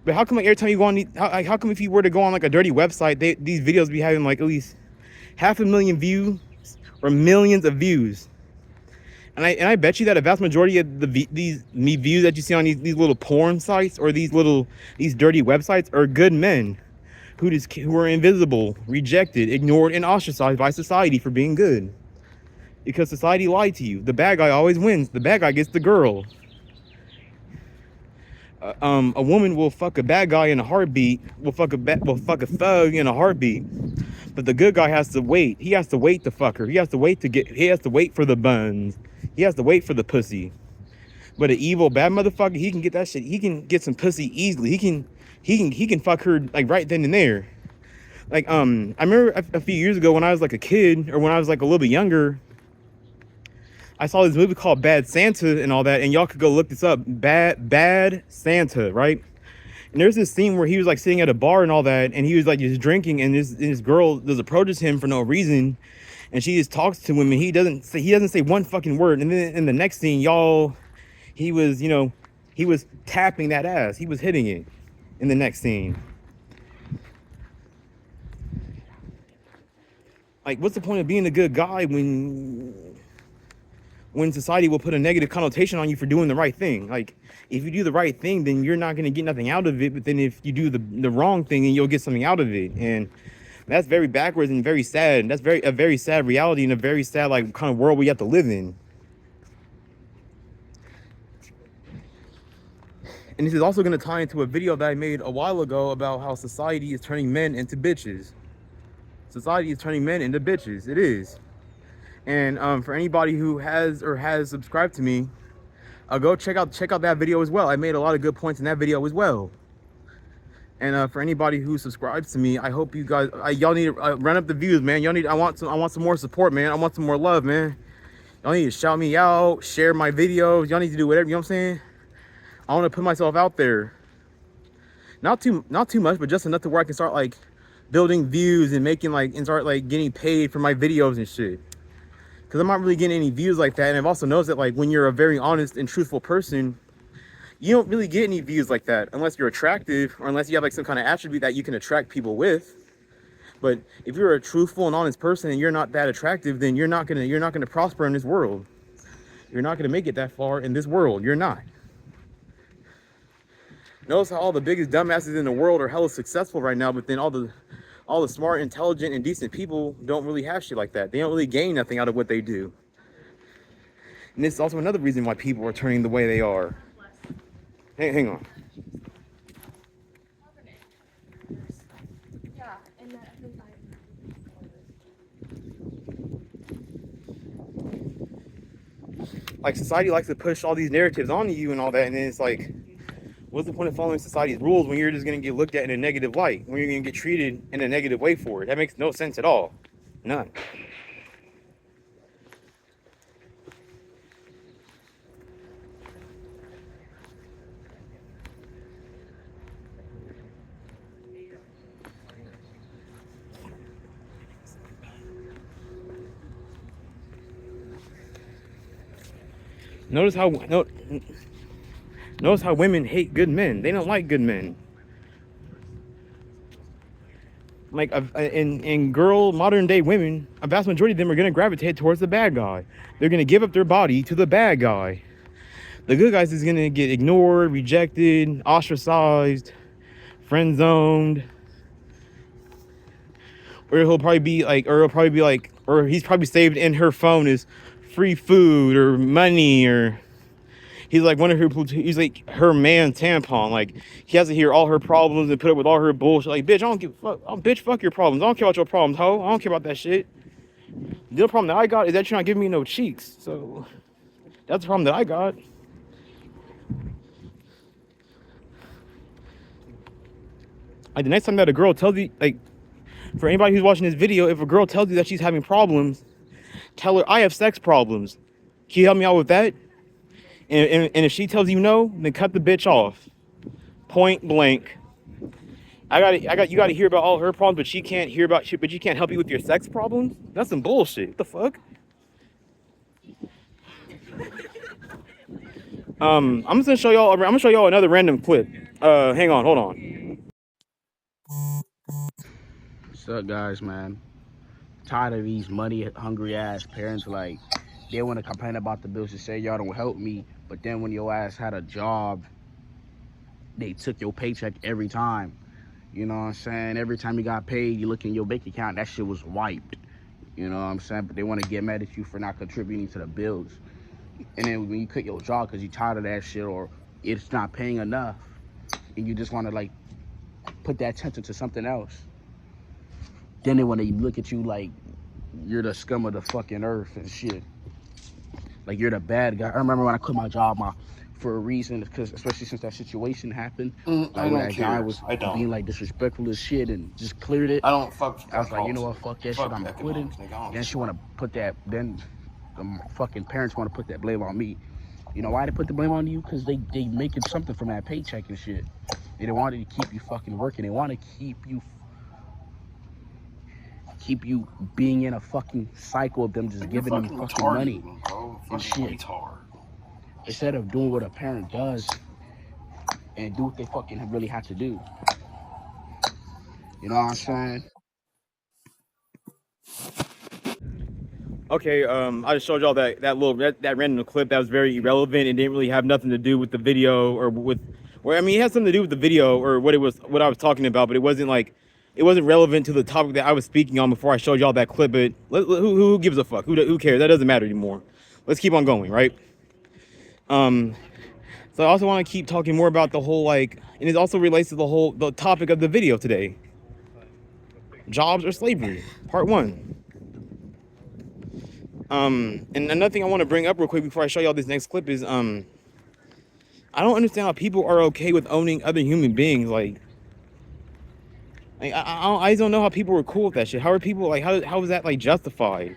how come like every time you go on, how come if you were to go on like a dirty website, these videos be having like at least 500,000 views or millions of views? And I bet you that a vast majority of these views that you see on these little porn sites or these dirty websites are good men who are invisible, rejected, ignored, and ostracized by society for being good. Because society lied to you. The bad guy always wins. The bad guy gets the girl. A woman will fuck a bad guy in a heartbeat. Will fuck a thug in a heartbeat. But the good guy has to wait. He has to wait to fuck her. He has to wait for the buns. He has to wait for the pussy. But an evil bad motherfucker, he can get that shit. He can get some pussy easily. He can fuck her like right then and there. Like I remember a few years ago when I was like a kid, or when I was like a little bit younger, I saw this movie called Bad Santa and all that, and y'all could go look this up. Bad Santa, right? And there's this scene where he was like sitting at a bar and all that, and he was like just drinking, and this girl just approaches him for no reason, and she just talks to him, and he doesn't say one fucking word. And then in the next scene, he was tapping that ass. He was hitting it in the next scene. Like, what's the point of being a good guy when society will put a negative connotation on you for doing the right thing? Like, if you do the right thing, then you're not going to get nothing out of it. But then if you do the wrong thing, then you'll get something out of it. And that's very backwards and very sad. And that's a very sad reality and a very sad, like, kind of world we have to live in. And this is also going to tie into a video that I made a while ago about how society is turning men into bitches. Society is turning men into bitches. It is. And for anybody who has subscribed to me, go check out that video as well. I made a lot of good points in that video as well. And for anybody who subscribes to me, I hope you guys, y'all need to run up the views, man. I want some more support, man. I want some more love, man. Y'all need to shout me out, share my videos. Y'all need to do whatever, you know what I'm saying? I want to put myself out there. Not too much, but just enough to where I can start like building views and start like getting paid for my videos and shit. Because I'm not really getting any views like that. And I've also noticed that like when you're a very honest and truthful person, you don't really get any views like that unless you're attractive or unless you have like some kind of attribute that you can attract people with. But if you're a truthful and honest person and you're not that attractive, then you're not gonna prosper in this world. You're not gonna make it that far in this world. You're not. Notice how all the biggest dumbasses in the world are hella successful right now, but then all the smart, intelligent, and decent people don't really have shit like that. They don't really gain nothing out of what they do. And this is also another reason why people are turning the way they are. Hey, hang on. Like, society likes to push all these narratives on you and all that, and then it's like, what's the point of following society's rules when you're just going to get looked at in a negative light, when you're going to get treated in a negative way for it? That makes no sense at all. None. Notice how women hate good men. They don't like good men. Like in modern day women, a vast majority of them are gonna gravitate towards the bad guy. They're gonna give up their body to the bad guy. The good guys is gonna get ignored, rejected, ostracized, friend zoned, or he's probably saved in her phone as free food or money, or he's like he's like her man tampon. Like, he has to hear all her problems and put up with all her bullshit. Like, bitch, I don't give a fuck. Bitch, fuck your problems. I don't care about your problems, ho. I don't care about that shit. The only problem that I got is that you're not giving me no cheeks. So that's the problem that I got. Like, the next time that a girl tells you, like, for anybody who's watching this video, if a girl tells you that she's having problems, tell her, I have sex problems. Can you help me out with that? And if she tells you no, then cut the bitch off. Point blank. You gotta hear about all her problems, but she can't hear about shit, but you can't help you with your sex problems? That's some bullshit. What the fuck? I'm gonna show y'all another random clip. Hang on, hold on. What's up, guys, man? Tired of these money hungry ass parents. Like, they want to complain about the bills and say y'all don't help me, but then when your ass had a job, they took your paycheck every time. You know what I'm saying? Every time you got paid, you look in your bank account, that shit was wiped. You know what I'm saying? But they want to get mad at you for not contributing to the bills. And then when you quit your job because you tired of that shit, or it's not paying enough, and you just want to like put that attention to something else. then they want to look at you like you're the scum of the fucking earth and shit. Like you're the bad guy. I remember when I quit my job for a reason, because especially since that situation happened, like when that guy was being like disrespectful as shit and just cleared it. I don't fuck. I was like, you know what, fuck that shit, I'm quitting. Then she want to put that, then the fucking parents want to put that blame on me. You know why they put the blame on you? Because they making something from that paycheck and shit. They didn't want to keep you fucking working. They want to keep you being in a fucking cycle of them just giving them fucking money and shit. Instead of doing what a parent does and do what they fucking really have to do. You know what I'm saying? Okay, I just showed y'all that random clip that was very irrelevant and didn't really have nothing to do with the video or with, I mean, it has something to do with the video or what I was talking about, but it wasn't relevant to the topic that I was speaking on before I showed y'all that clip. But who gives a fuck? Who cares? That doesn't matter anymore. Let's keep on going, right? So I also want to keep talking more about the whole, like, and it also relates to the topic of the video today. Jobs or slavery, part 1. And another thing I want to bring up real quick before I show y'all this next clip is, I don't understand how people are okay with owning other human beings. Like I just don't know how people were cool with that shit. How are people, like, how is that, like, justified?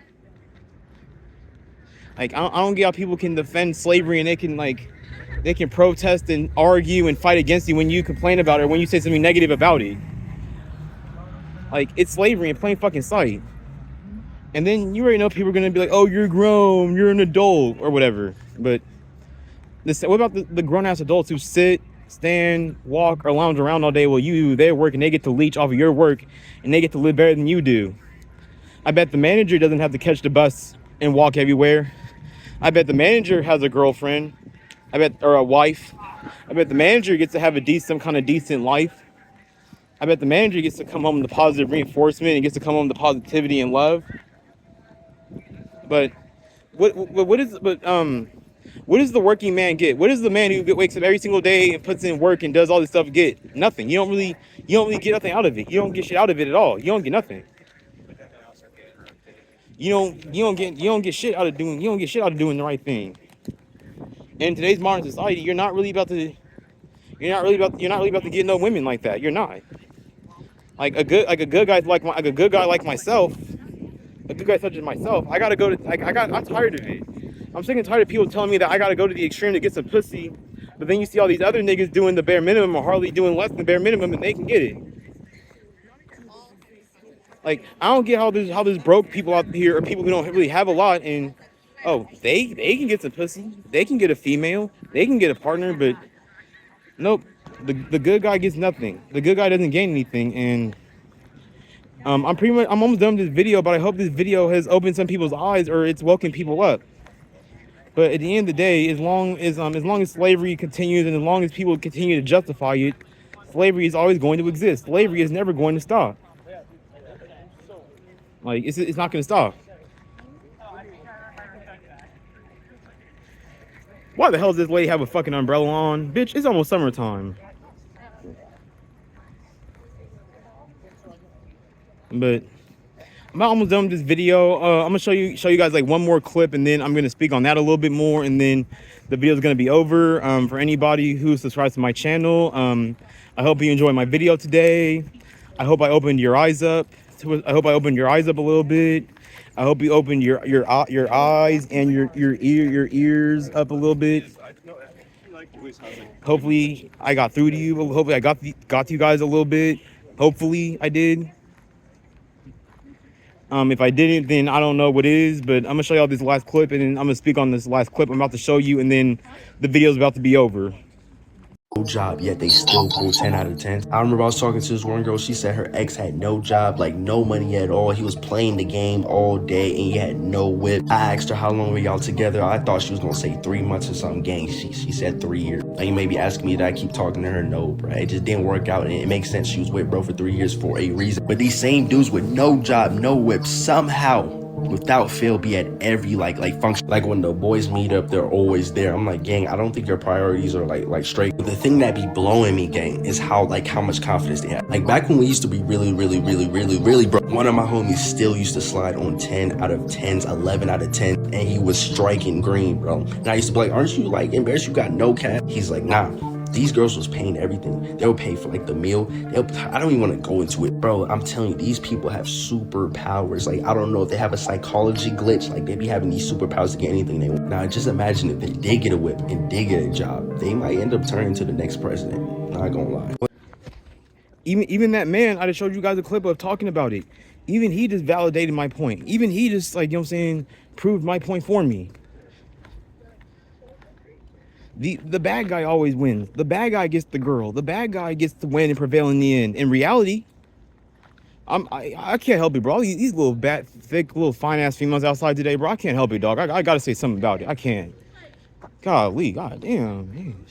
Like, I don't get how people can defend slavery and they can protest and argue and fight against you when you complain about it or when you say something negative about it. Like, it's slavery in plain fucking sight. And then you already know people are going to be like, oh, you're grown, you're an adult, or whatever. But what about the grown-ass adults who sit, stand, walk, or lounge around all day while you do their work and they get to leech off of your work and they get to live better than you do? I bet the manager doesn't have to catch the bus and walk everywhere. I bet the manager has a girlfriend, or a wife. I bet the manager gets to have some kind of decent life. I bet the manager gets to come home with the positive reinforcement and gets to come home with the positivity and love. But what does the working man get? What does the man who wakes up every single day and puts in work and does all this stuff get? Nothing. You don't really get nothing out of it. You don't get shit out of it at all. You don't get nothing. You don't get shit out of doing the right thing. In today's modern society, you're not really about to get no women like that. You're not. Like a good guy like myself, a good guy such as myself, I'm tired of it. I'm sick and tired of people telling me that I gotta go to the extreme to get some pussy, but then you see all these other niggas doing the bare minimum or hardly doing less than the bare minimum and they can get it. Like, I don't get how there's broke people out here or people who don't really have a lot and they can get some pussy, they can get a female, they can get a partner, but nope. The good guy gets nothing. The good guy doesn't gain anything. And I'm almost done with this video, but I hope this video has opened some people's eyes or it's woken people up. But at the end of the day, as long as slavery continues and as long as people continue to justify it, slavery is always going to exist. Slavery is never going to stop. Like, it's not going to stop. Why the hell does this lady have a fucking umbrella on? Bitch, it's almost summertime. But I'm almost done with this video. I'm gonna show you guys like one more clip, and then I'm gonna speak on that a little bit more, and then the video is gonna be over. For anybody who subscribes to my channel, I hope you enjoyed my video today. I hope I opened your eyes up. I hope I opened your eyes up a little bit. I hope you opened your eyes and your ears up a little bit. Hopefully I got through to you. Hopefully I got to you guys a little bit. Hopefully I did. If I didn't, then I don't know what is, but I'm gonna show y'all this last clip, and then I'm gonna speak on this last clip I'm about to show you, and then the video's about to be over. No job, yet they still pull 10 out of 10. I remember I was talking to this one girl. She said her ex had no job, like no money at all. He was playing the game all day and he had no whip. I asked her how long were y'all together. I thought she was gonna say 3 months or something. Gang, she said 3 years. Now you may be asking me, did I keep talking to her? No, bro. It just didn't work out, and it makes sense. She was with bro for 3 years for a reason. But these same dudes with no job, no whip, somehow without fail be at every like function. Like when the boys meet up, they're always there. I'm like, gang, I don't think your priorities are like straight. But the thing that be blowing me, gang, is how much confidence they have. Like back when we used to be really broke, one of my homies still used to slide on 10 out of 10s, 11 out of 10, and he was striking green, bro. And I used to be like, aren't you like embarrassed? You got no cash? He's like, nah. These girls was paying everything. They would pay for like the meal. I don't even want to go into it. Bro, I'm telling you, these people have superpowers. Like, I don't know if they have a psychology glitch. Like, they be having these superpowers to get anything they want. Now, just imagine if they did get a whip and did get a job. They might end up turning to the next president. Not gonna lie. Even that man, I just showed you guys a clip of talking about it. Even he just validated my point. Even he just, like, you know what I'm saying, proved my point for me. The bad guy always wins. The bad guy gets the girl. The bad guy gets to win and prevail in the end. In reality, I can't help it, bro. These little thick, little fine-ass females outside today, bro. I can't help it, dog. I gotta say something about it. I can't. Golly, god damn. Man.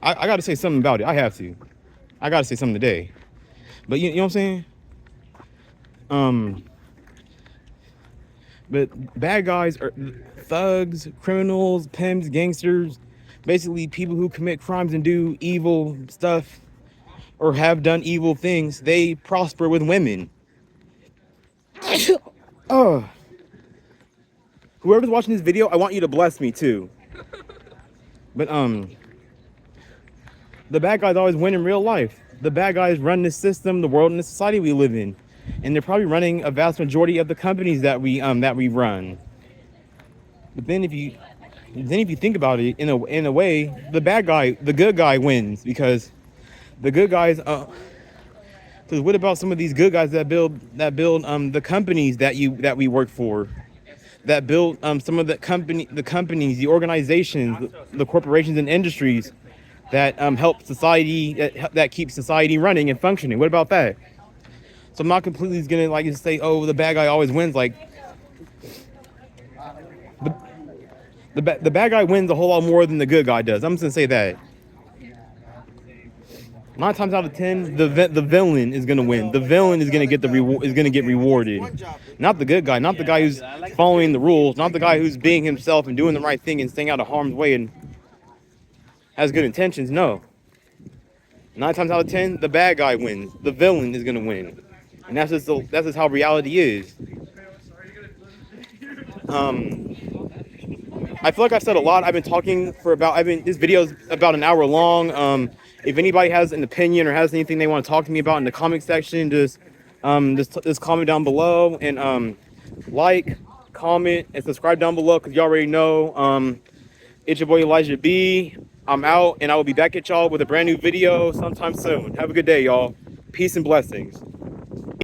I gotta say something about it. I have to. I gotta say something today. But you know what I'm saying? But bad guys are thugs, criminals, pimps, gangsters, basically people who commit crimes and do evil stuff or have done evil things. They prosper with women. Whoever's watching this video, I want you to bless me too. But the bad guys always win in real life. The bad guys run this system, the world, and the society we live in. And they're probably running a vast majority of the companies that we run. But then if you think about it in a way, the good guy wins, because the good guys. Because what about some of these good guys that build the companies that we work for, that build some of the companies, the organizations, the corporations and industries that help society, that keep society running and functioning. What about that? So I'm not completely gonna like just say, oh, the bad guy always wins. Like the bad guy wins a whole lot more than the good guy does. I'm just gonna say that. 9 times out of 10, the villain is gonna win. The villain is gonna get rewarded, not the good guy, not the guy who's following the rules, not the guy who's being himself and doing the right thing and staying out of harm's way and has good intentions. No. 9 times out of 10, the bad guy wins. The villain is gonna win. And that's just how reality is. I feel like I've said a lot. This video's about an hour long. If anybody has an opinion or has anything they want to talk to me about in the comment section, just comment down below, and like, comment, and subscribe down below, because you already know. It's your boy Elijah B. I'm out, and I will be back at y'all with a brand new video sometime soon. Have a good day, y'all. Peace and blessings.